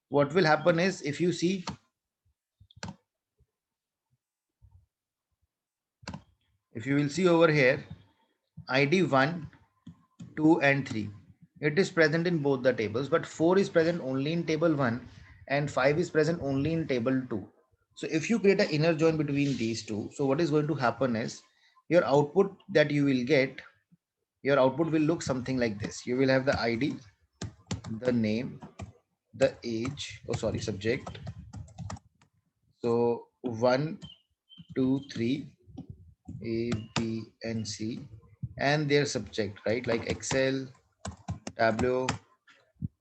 [SPEAKER 1] what will happen is, if you see, if you will see over here, ID 1, 2 and 3, it is present in both the tables, but 4 is present only in table 1 and 5 is present only in table 2. So if you create an inner join between these two, so what is going to happen is, your output that you will get, your output will look something like this. You will have the ID, the name, the age, oh sorry, subject. So 1, 2, 3, A, B, and C, and their subject, right? Like Excel, Tableau,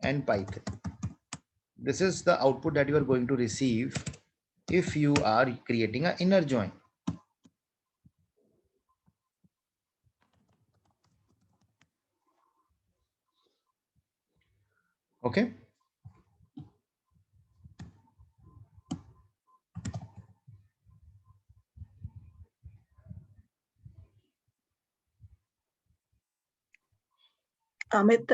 [SPEAKER 1] and Python. This is the output that you are going to receive if you are creating an inner join. Okay.
[SPEAKER 3] Amit,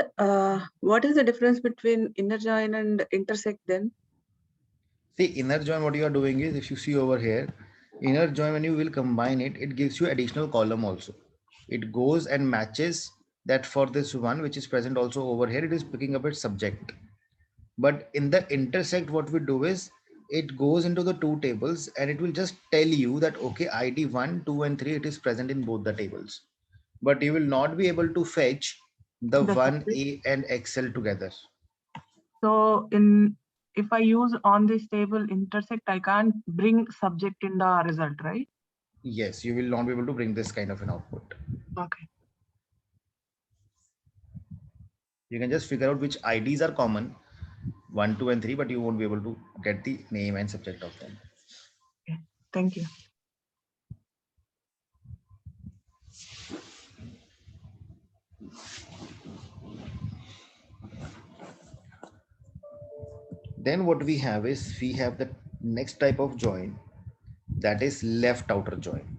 [SPEAKER 3] what is the difference between inner join and intersect then?
[SPEAKER 1] See, inner join, what you are doing is, if you see over here, inner join, when you will combine it, it gives you additional column also. It goes and matches that for this one, which is present also over here, it is picking up its subject. But in the intersect, what we do is, it goes into the two tables and it will just tell you that, okay, ID 1, 2 and 3, it is present in both the tables. But you will not be able to fetch the
[SPEAKER 3] The subject.
[SPEAKER 1] 1A and XL together.
[SPEAKER 3] So if I use on this table intersect, I can't bring subject in the result, right?
[SPEAKER 1] Yes, you will not be able to bring this kind of an output.
[SPEAKER 3] Okay.
[SPEAKER 1] You can just figure out which IDs are common, 1, 2 and 3, but you won't be able to get the name and subject of them.
[SPEAKER 3] Okay. Thank you.
[SPEAKER 1] Then what we have is, we have the next type of join, that is left outer join.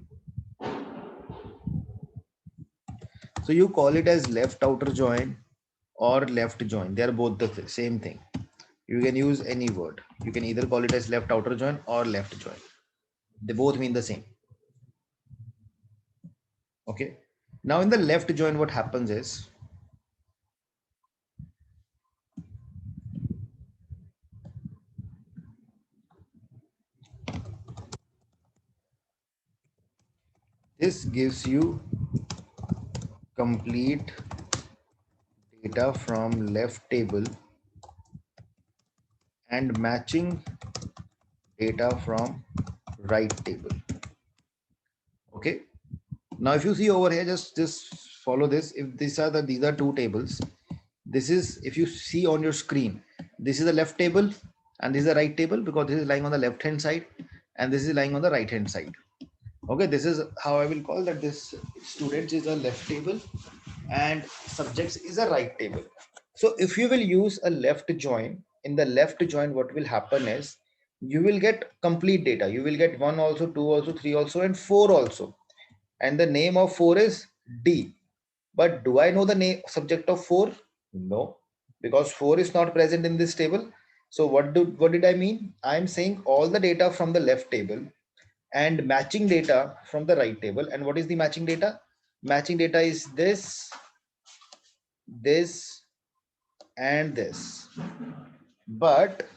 [SPEAKER 1] So you call it as left outer join or left join. They are both the same thing. You can use any word. You can either call it as left outer join or left join. They both mean the same. Okay. Now in the left join, what happens is, this gives you complete data from left table and matching data from right table. Okay. Now if you see over here, just follow this. If these are two tables, this is, if you see on your screen, this is the left table and this is the right table, because this is lying on the left hand side and this is lying on the right hand side. Okay, this is how I will call that. This students is a left table and subjects is a right table. So if you will use a left join, in the left join, what will happen is, you will get complete data. You will get 1 also, 2 also, 3 also, and 4 also. And the name of 4 is D. But do I know the name subject of 4? No, because 4 is not present in this table. So what did I mean? I'm saying all the data from the left table and matching data from the right table. And what is the matching data? Matching data is this, this, and this. But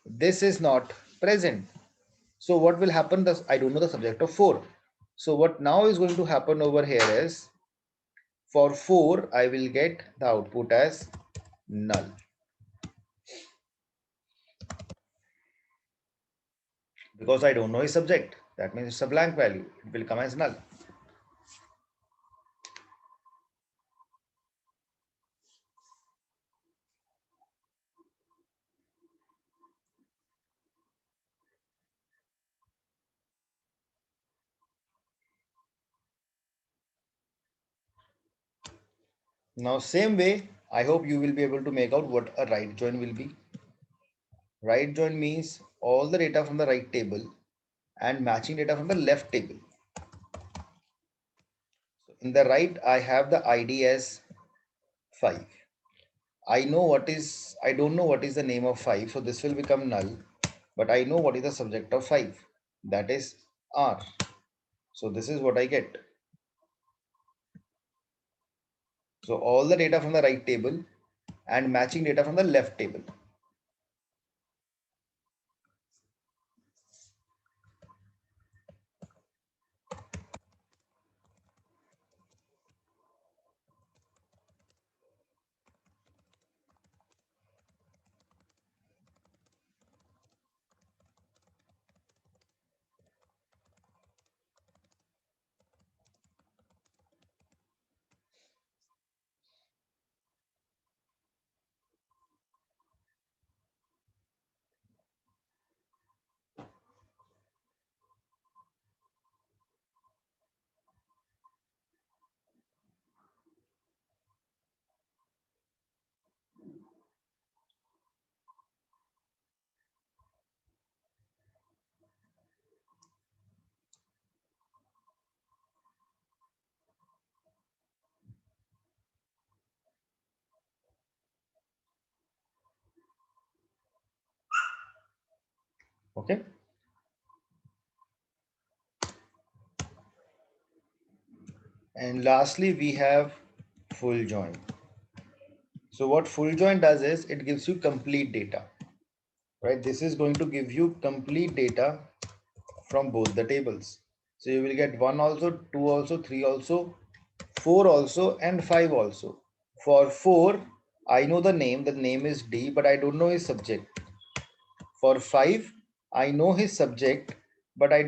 [SPEAKER 1] this is not present. So what will happen? I don't know the subject of 4. So what now is going to happen over here is, for 4, I will get the output as null. Because I don't know his subject. That means it's a blank value. It will come as null. Now, same way, I hope you will be able to make out what a right join will be. Right join means all the data from the right table and matching data from the left table. In the right, I have the ID as 5. I don't know what is the name of 5, so this will become null, but I know what is the subject of 5, that is R. So this is what I get. So all the data from the right table and matching data from the left table. Okay. And lastly, we have full join. So what full join does is it gives you complete data, right? This is going to give you complete data from both the tables. So you will get 1 also, 2 also, 3 also, 4 also, and 5 also. For 4, I know the name is D, but I don't know his subject. For 5, I know his subject, but I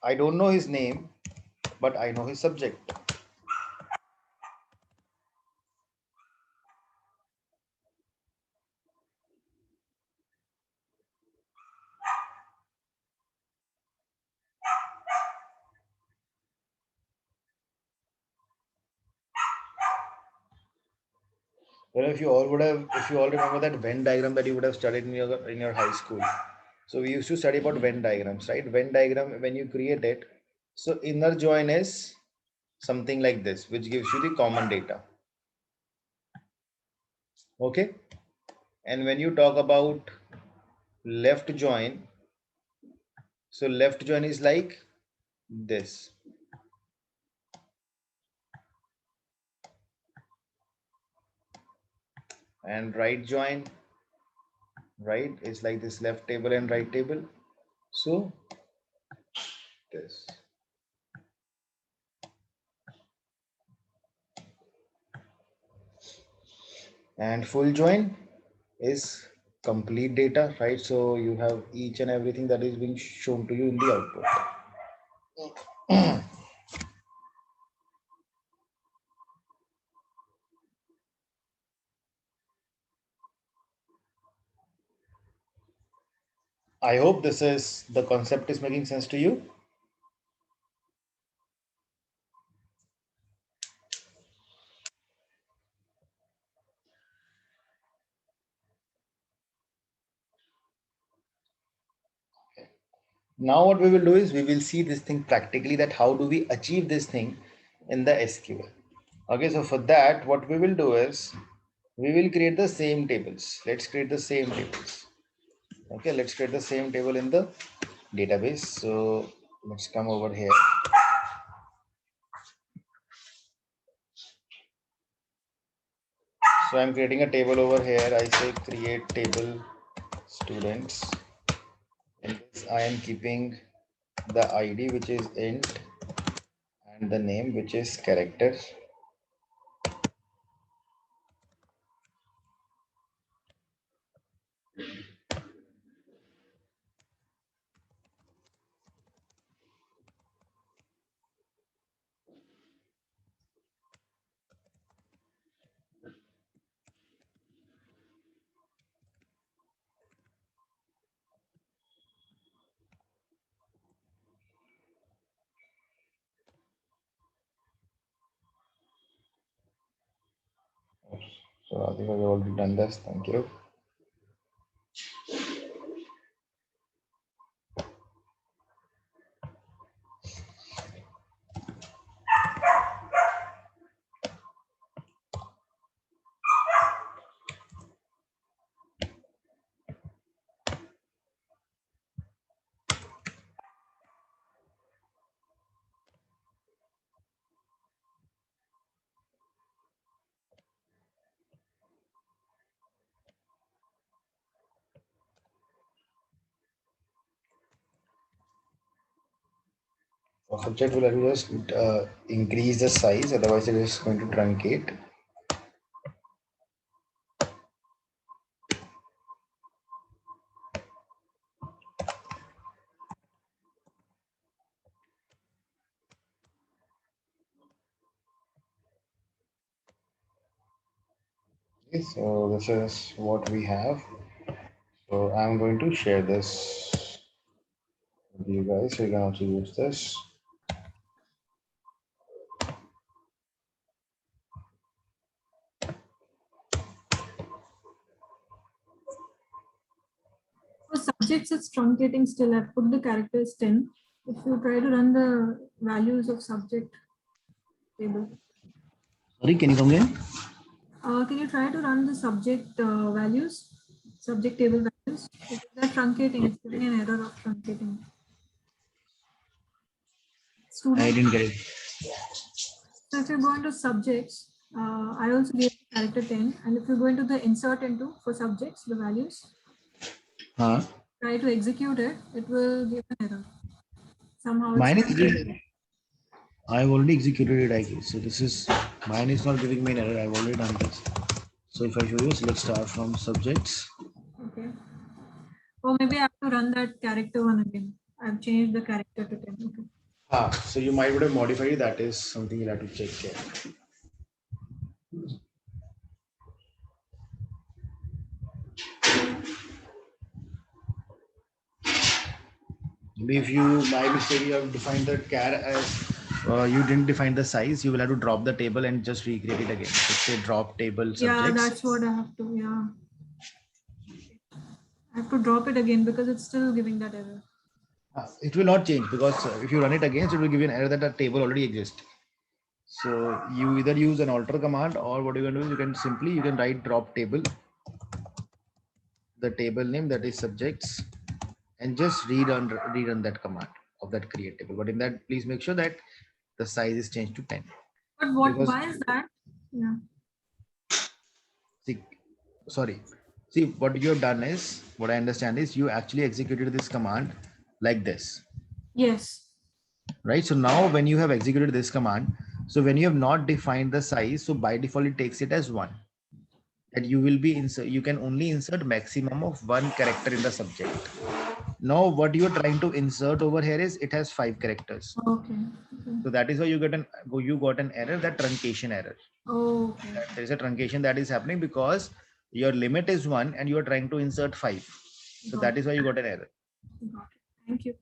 [SPEAKER 1] I don't know his name, but I know his subject. If you all remember that Venn diagram that you would have studied in your high school. So we used to study about Venn diagrams, right? Venn diagram, when you create it, so inner join is something like this, which gives you the common data. Okay. And when you talk about left join, so left join is like this. And right join, right, is like this, left table and right table. So this. And full join is complete data, right? So you have each and everything that is being shown to you in the output. I hope the concept is making sense to you. Now what we will do is we will see this thing practically, that how do we achieve this thing in the SQL. Okay, so for that, what we will do is we will create the same tables. Let's create the same tables. Okay, let's create the same table in the database. So let's come over here. So I'm creating a table over here. I say create table students. In this, I am keeping the ID, which is int, and the name, which is character. So Radhika, we already done this. Thank you. subject will have to just increase the size, otherwise it is going to truncate. Okay, so this is what we have. So I'm going to share this with you guys, so you can also use this.
[SPEAKER 4] For subjects, it's truncating still. I've put the characters 10. If you try to run the values of subject table,
[SPEAKER 1] Sorry, can you come again?
[SPEAKER 4] can you try to run the subject values, subject table values? Because they're truncating, it's giving an error of truncating.
[SPEAKER 1] I
[SPEAKER 4] Student,
[SPEAKER 1] didn't get it.
[SPEAKER 4] so if you go into subjects, I also gave the character 10. And if you go into the insert into for subjects, the values, try to execute it, it will give an error. Somehow it's
[SPEAKER 1] Mine is
[SPEAKER 4] truncated.
[SPEAKER 1] I've already executed it, I guess. So this is, mine is not giving me an error. I've already done this. So if I show you, so let's start from subjects.
[SPEAKER 4] Okay. Or maybe I have to run that character one again. I've changed the character to 10. Okay.
[SPEAKER 1] So you might would have modified it. That is something you'll have to check here. Maybe if you, by mistake, you have defined the char as you didn't define the size, you will have to drop the table and just recreate it again. So say drop table subjects.
[SPEAKER 4] Yeah, that's what I have to. Yeah. I have to drop it again because it's still giving that error.
[SPEAKER 1] It will not change because if you run it again, it will give you an error that the table already exists. So you either use an alter command, or what you can do is you can write drop table, the table name that is subjects, and just rerun that command of that create table. But in that, please make sure that the size is changed to 10.
[SPEAKER 4] But what?
[SPEAKER 1] Because,
[SPEAKER 4] why is that? Yeah.
[SPEAKER 1] See, what you have done is, what I understand is you actually executed this command like this.
[SPEAKER 4] Yes.
[SPEAKER 1] Right. So now when you have executed this command, so when you have not defined the size, so by default it takes it as 1. That you will be you can only insert maximum of 1 character in the subject. Now what you are trying to insert over here is it has 5 characters.
[SPEAKER 4] Okay.
[SPEAKER 1] So that is why you got an error, that truncation error.
[SPEAKER 4] Okay.
[SPEAKER 1] There is a truncation that is happening because your limit is 1 and you are trying to insert 5. So that is why you got an error.
[SPEAKER 4] Got it. Thank you.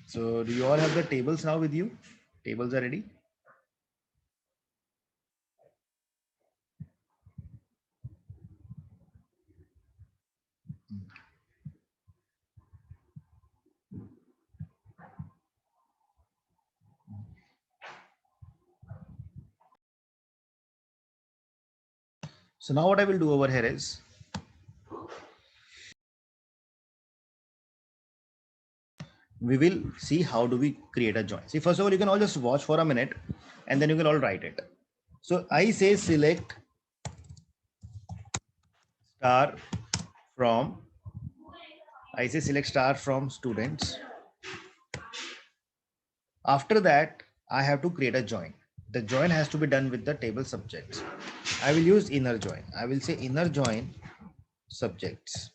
[SPEAKER 1] So do you all have the tables now with you? Tables are ready? So now what I will do over here is, we will see how do we create a join. See, first of all, you can all just watch for a minute and then you can all write it. So I say select star from, students. After that, I have to create a join. The join has to be done with the table subjects. I will use inner join. I will say inner join subjects.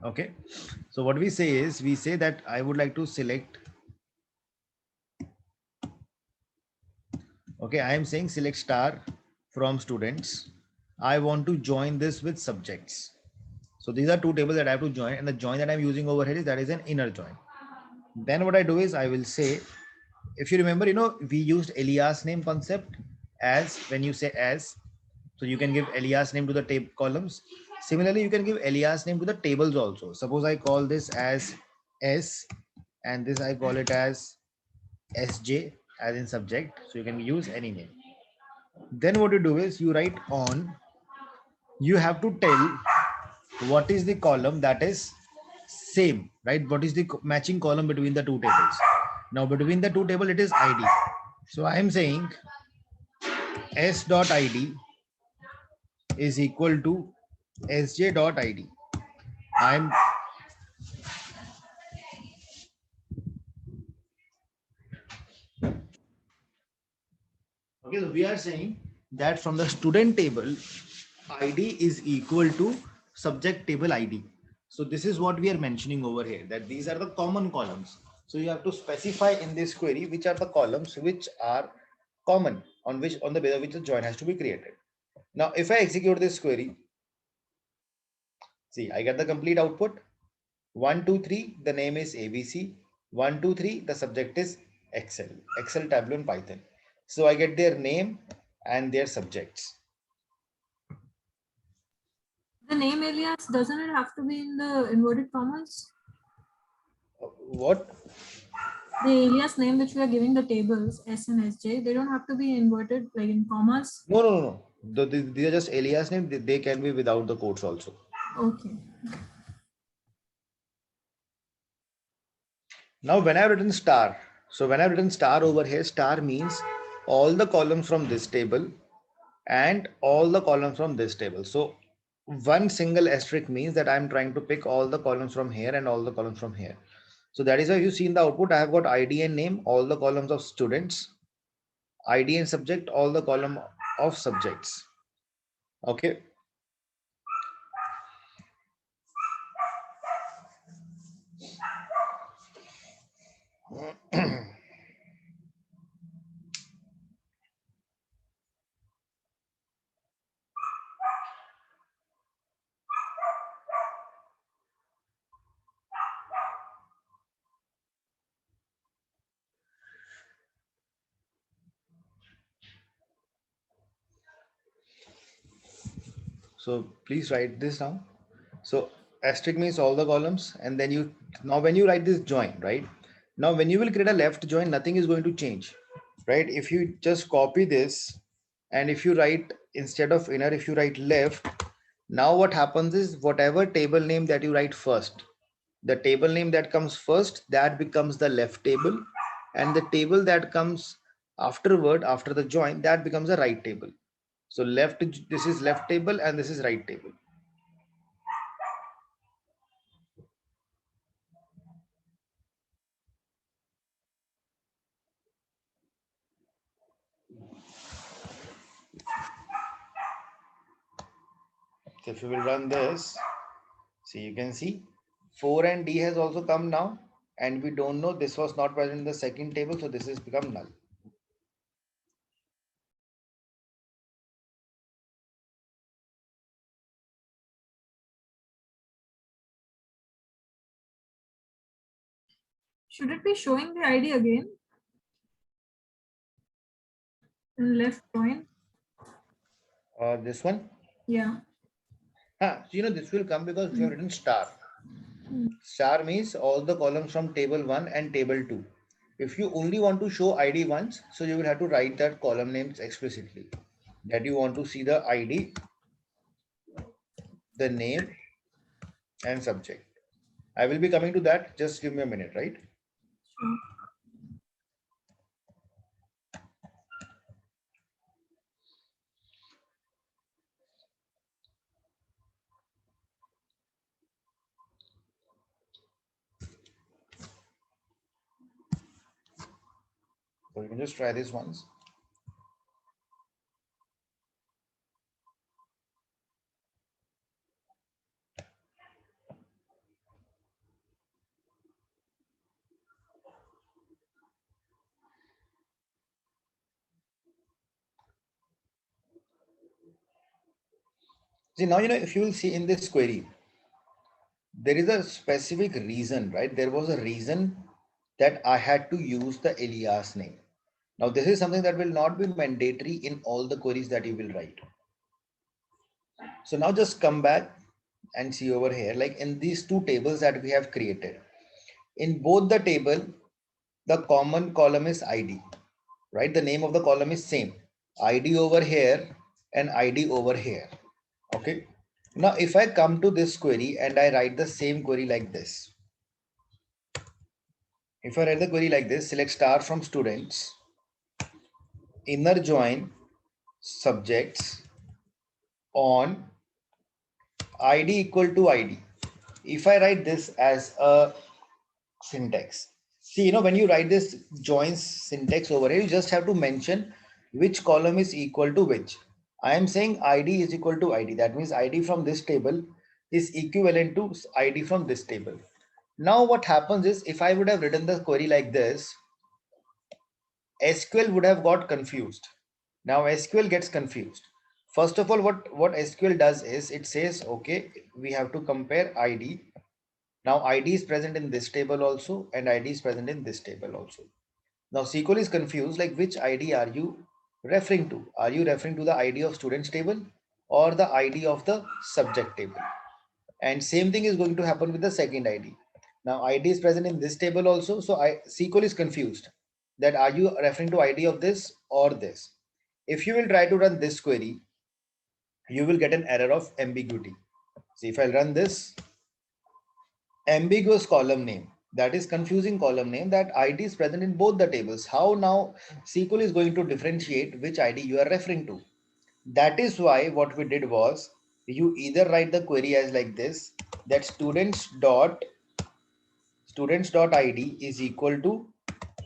[SPEAKER 1] Okay. So what we say is, we say that I would like to select. Okay. I am saying select star from students. I want to join this with subjects. So these are 2 tables that I have to join, and the join that I'm using over here is, that is an inner join. Then what I do is I will say, if you remember, we used alias name concept as when you say as, so you can give alias name to the table columns. Similarly, you can give alias name to the tables also. Suppose I call this as S and this I call it as SJ as in subject. So you can use any name. Then what you do is you write on, you have to tell what is the column that is same, right? What is the matching column between the 2 tables? Now between the 2 tables, it is ID. So I am saying s.id is equal to sj.id. I'm okay. So we are saying that from the student table, id is equal to subject table id. So this is what we are mentioning over here, that these are the common columns. So you have to specify in this query which are the columns which are common, on the base of which the join has to be created. Now, if I execute this query, see, I get the complete output. 1, 2, 3, the name is ABC. 1, 2, 3, the subject is Excel, Tableau, and Python. So I get their name and their subjects.
[SPEAKER 4] The name alias, doesn't it have to be in the inverted commas?
[SPEAKER 1] What?
[SPEAKER 4] The alias name which we are giving the tables, S and SJ, they don't have to be inverted like in commas.
[SPEAKER 1] No. These are just alias name. They can be without the quotes also.
[SPEAKER 4] Okay.
[SPEAKER 1] Now, when I've written star, so when I've written star over here, star means all the columns from this table and all the columns from this table. So one single asterisk means that I'm trying to pick all the columns from here and all the columns from here. So that is why you see in the output, I have got ID and name, all the columns of students, ID and subject, all the column of subjects. Okay. So please write this down. So asterisk means all the columns, and then you, now when you write this join, right? Now when you will create a left join, nothing is going to change, right? If you just copy this, and if you write instead of inner, if you write left, now what happens is whatever table name that you write first, the table name that comes first, that becomes the left table, and the table that comes afterward after the join, that becomes a right table. So left, this is left table and this is right table. So if you will run this, see, you can see 4 and D has also come now, and we don't know, this was not present in the second table, so this has become null.
[SPEAKER 4] Should it be showing the ID again? In left join?
[SPEAKER 1] This one,
[SPEAKER 4] Yeah.
[SPEAKER 1] so you know, this will come because we have written star.
[SPEAKER 4] Hmm.
[SPEAKER 1] Star means all the columns from table 1 and table 2. If you only want to show ID once, so you will have to write that column names explicitly, that you want to see the ID, the name, and subject. I will be coming to that. Just give me a minute, right?
[SPEAKER 4] Sure.
[SPEAKER 1] So you can just try this once. See, now, you know, if you will see in this query, there is a specific reason, right? There was a reason that I had to use the alias name. Now, this is something that will not be mandatory in all the queries that you will write. So now just come back and see over here, like in these two tables that we have created. In both the table, the common column is ID, right? The name of the column is same. ID over here and ID over here. Okay. Now, if I come to this query and I write the same query like this, if I write the query like this, select star from students, inner join subjects on ID equal to ID. If I write this as a syntax, see, when you write this joins syntax over here, you just have to mention which column is equal to which. I am saying ID is equal to ID. That means ID from this table is equivalent to ID from this table. Now what happens is, if I would have written the query like this, SQL would have got confused. Now SQL gets confused. First of all, what SQL does is it says, okay, we have to compare ID. Now ID is present in this table also, and ID is present in this table also. Now SQL is confused, like which ID are you referring to? Are you referring to the ID of students table or the ID of the subject table? And same thing is going to happen with the second ID. Now ID is present in this table also, so SQL is confused that are you referring to ID of this or this? If you will try to run this query, you will get an error of ambiguity. So if I run this, ambiguous column name, that is confusing column name, that ID is present in both the tables. How now SQL is going to differentiate which ID you are referring to? That is why what we did was, you either write the query as like this, that students.id is equal to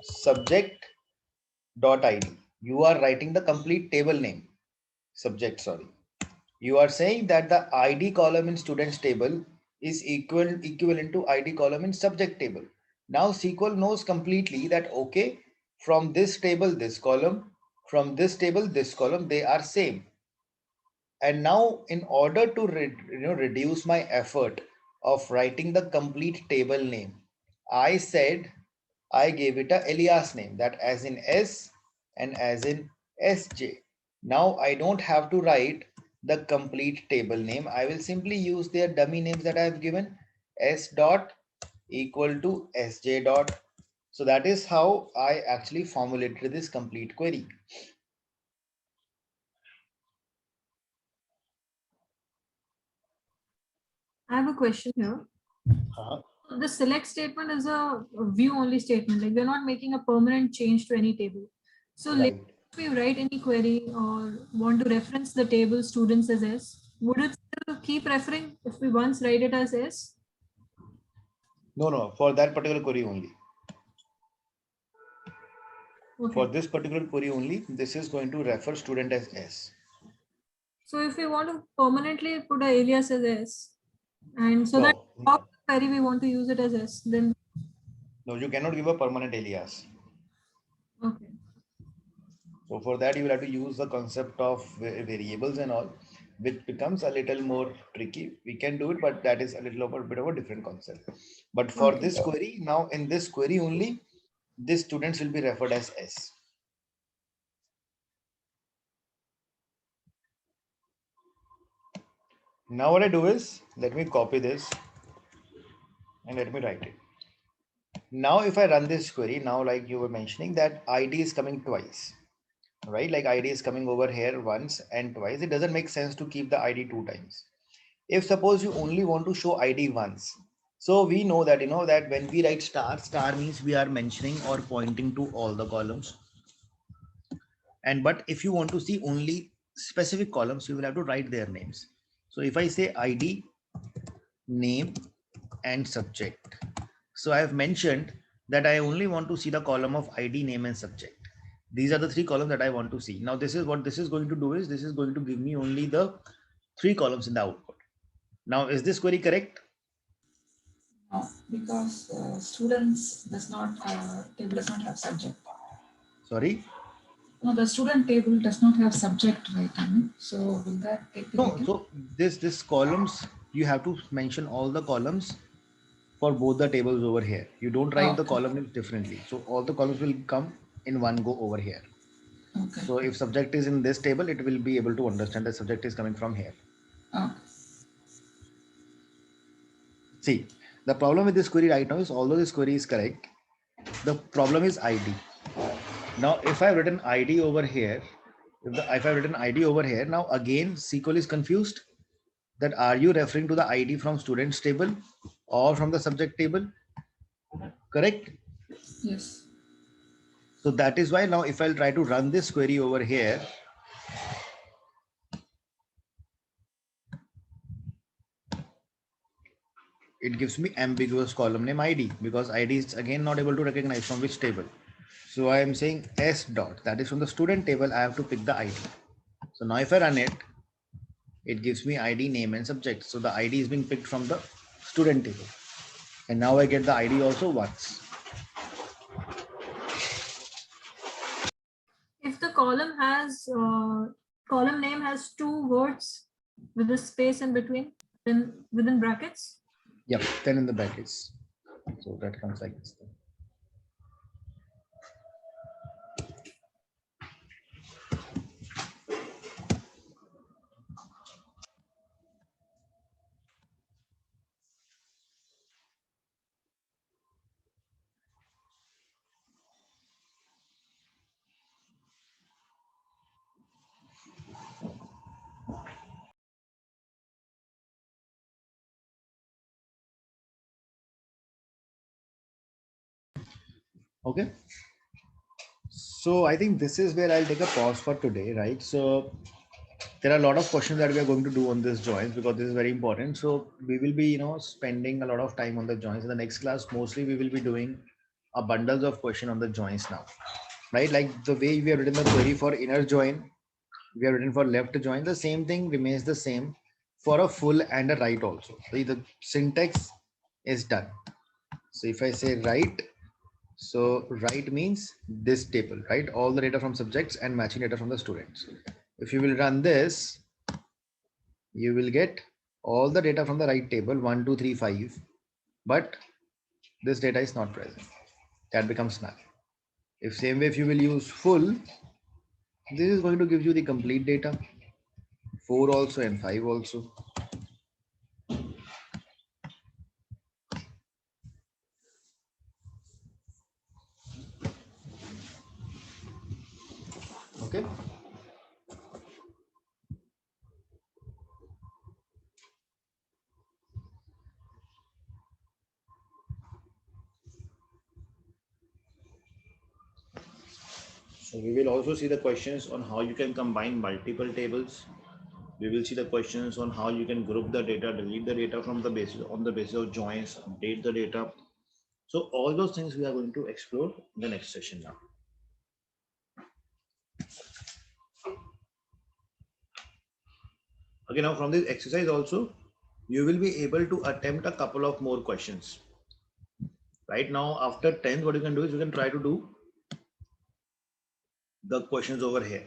[SPEAKER 1] subject.id. You are writing the complete table name, subject, sorry. You are saying that the ID column in students table is equivalent to ID column in subject table. Now SQL knows completely that, okay, from this table, this column, from this table, this column, they are same. And now in order to reduce my effort of writing the complete table name, I said, I gave it a alias name, that as in S and as in SJ. Now I don't have to write the complete table name. I will simply use their dummy names that I have given, S dot equal to SJ dot. So that is how I actually formulated this complete query.
[SPEAKER 4] I have a question here. The select statement is a view only statement. Like we're not making a permanent change to any table. So
[SPEAKER 1] Right.
[SPEAKER 4] if we write any query or want to reference the table students as S, would it still keep referring if we once write it as S?
[SPEAKER 1] No, for that particular query only.
[SPEAKER 4] Okay.
[SPEAKER 1] For this particular query only, this is going to refer student as S.
[SPEAKER 4] So if we want to permanently put an alias as S, and so that
[SPEAKER 1] No,
[SPEAKER 4] query we want to use it as S, then
[SPEAKER 1] no, you cannot give a permanent alias.
[SPEAKER 4] okay.
[SPEAKER 1] So for that, you will have to use the concept of variables and all, which becomes a little more tricky. We can do it, but that is a little bit of a different concept. But for
[SPEAKER 4] Okay.
[SPEAKER 1] this query, now in this query only, these students will be referred as S. Now what I do is, let me copy this and let me write it. Now if I run this query, now like you were mentioning that ID is coming twice, right? Like ID is coming over here once and twice. It doesn't make sense to keep the ID 2 times. If suppose you only want to show ID once, so we know that, that when we write star, star means we are mentioning or pointing to all the columns. And but if you want to see only specific columns, you will have to write their names. So if I say ID, name and subject, so I have mentioned that I only want to see the column of ID, name and subject. These are the 3 columns that I want to see. Now this is what this is going to do is, this is going to give me only the 3 columns in the output. Now is this query correct?
[SPEAKER 2] No, because students table does not have subject.
[SPEAKER 1] Sorry?
[SPEAKER 2] No, the student table does not have subject, right? So will that get
[SPEAKER 1] No,
[SPEAKER 2] deleted?
[SPEAKER 1] so this columns, you have to mention all the columns for both the tables over here. You don't write the
[SPEAKER 2] Okay.
[SPEAKER 1] column names differently. So all the columns will come in one go over here.
[SPEAKER 2] Okay.
[SPEAKER 1] So if subject is in this table, it will be able to understand that subject is coming from here.
[SPEAKER 2] Okay.
[SPEAKER 1] See, the problem with this query right now is, although this query is correct, the problem is ID. Now, if I've written ID over here, if I've written ID over here, now again, SQL is confused that are you referring to the ID from students table or from the subject table? Correct?
[SPEAKER 2] Yes.
[SPEAKER 1] So that is why now if I'll try to run this query over here, it gives me ambiguous column name ID, because ID is again not able to recognize from which table. So I am saying S dot, that is from the student table. I have to pick the ID. So now if I run it, it gives me ID, name and subject. So the ID is being picked from the student table. And now I get the ID also once.
[SPEAKER 4] If the column has column name has 2 words with a space in between, then within brackets.
[SPEAKER 1] Yep, 10 in the brackets. So that comes like this. Okay. So I think this is where I'll take a pause for today, right? So there are a lot of questions that we are going to do on this joins, because this is very important. So we will be, spending a lot of time on the joins. In the next class, mostly we will be doing a bundles of question on the joins now, right? Like the way we have written the query for inner join, we have written for left join, the same thing remains the same for a full and a right also. So the syntax is done. So if I say right, so right means this table, right? All the data from subjects and matching data from the students. If you will run this, you will get all the data from the right table, 1, 2, 3, 5, but this data is not present. That becomes null. If same way, if you will use full, this is going to give you the complete data, 4 also and 5 also. Okay. So we will also see the questions on how you can combine multiple tables. We will see the questions on how you can group the data, delete the data from the basis on the basis of joins, update the data. So all those things we are going to explore in the next session now. Okay, now from this exercise also, you will be able to attempt a couple of more questions. Right now, after 10th, what you can do is you can try to do the questions over here.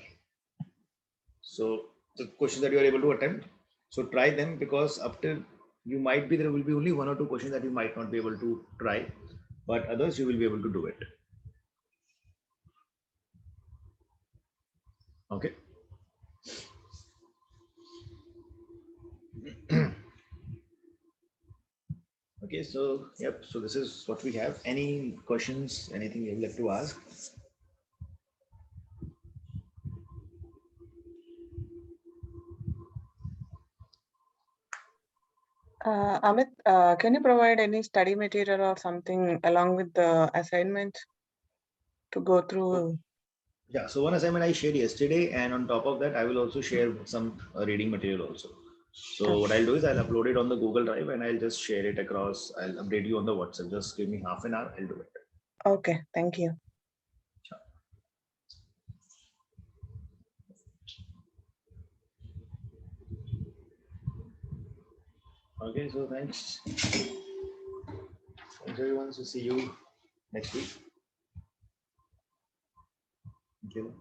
[SPEAKER 1] So the questions that you are able to attempt, so try them, because after you might be, there will be only 1 or 2 questions that you might not be able to try, but others you will be able to do it. Okay. Okay, so yep, so this is what we have. Any questions, anything you would like to ask?
[SPEAKER 3] Amit, can you provide any study material or something along with the assignment to go through?
[SPEAKER 1] Yeah, so one assignment I shared yesterday, and on top of that, I will also share some reading material also. So what I'll do is I'll upload it on the Google Drive and I'll just share it across. I'll update you on the WhatsApp. Just give me half an hour, I'll do it.
[SPEAKER 3] Okay, thank you.
[SPEAKER 1] Okay, so thanks. Thanks everyone. So see you next week. Thank you.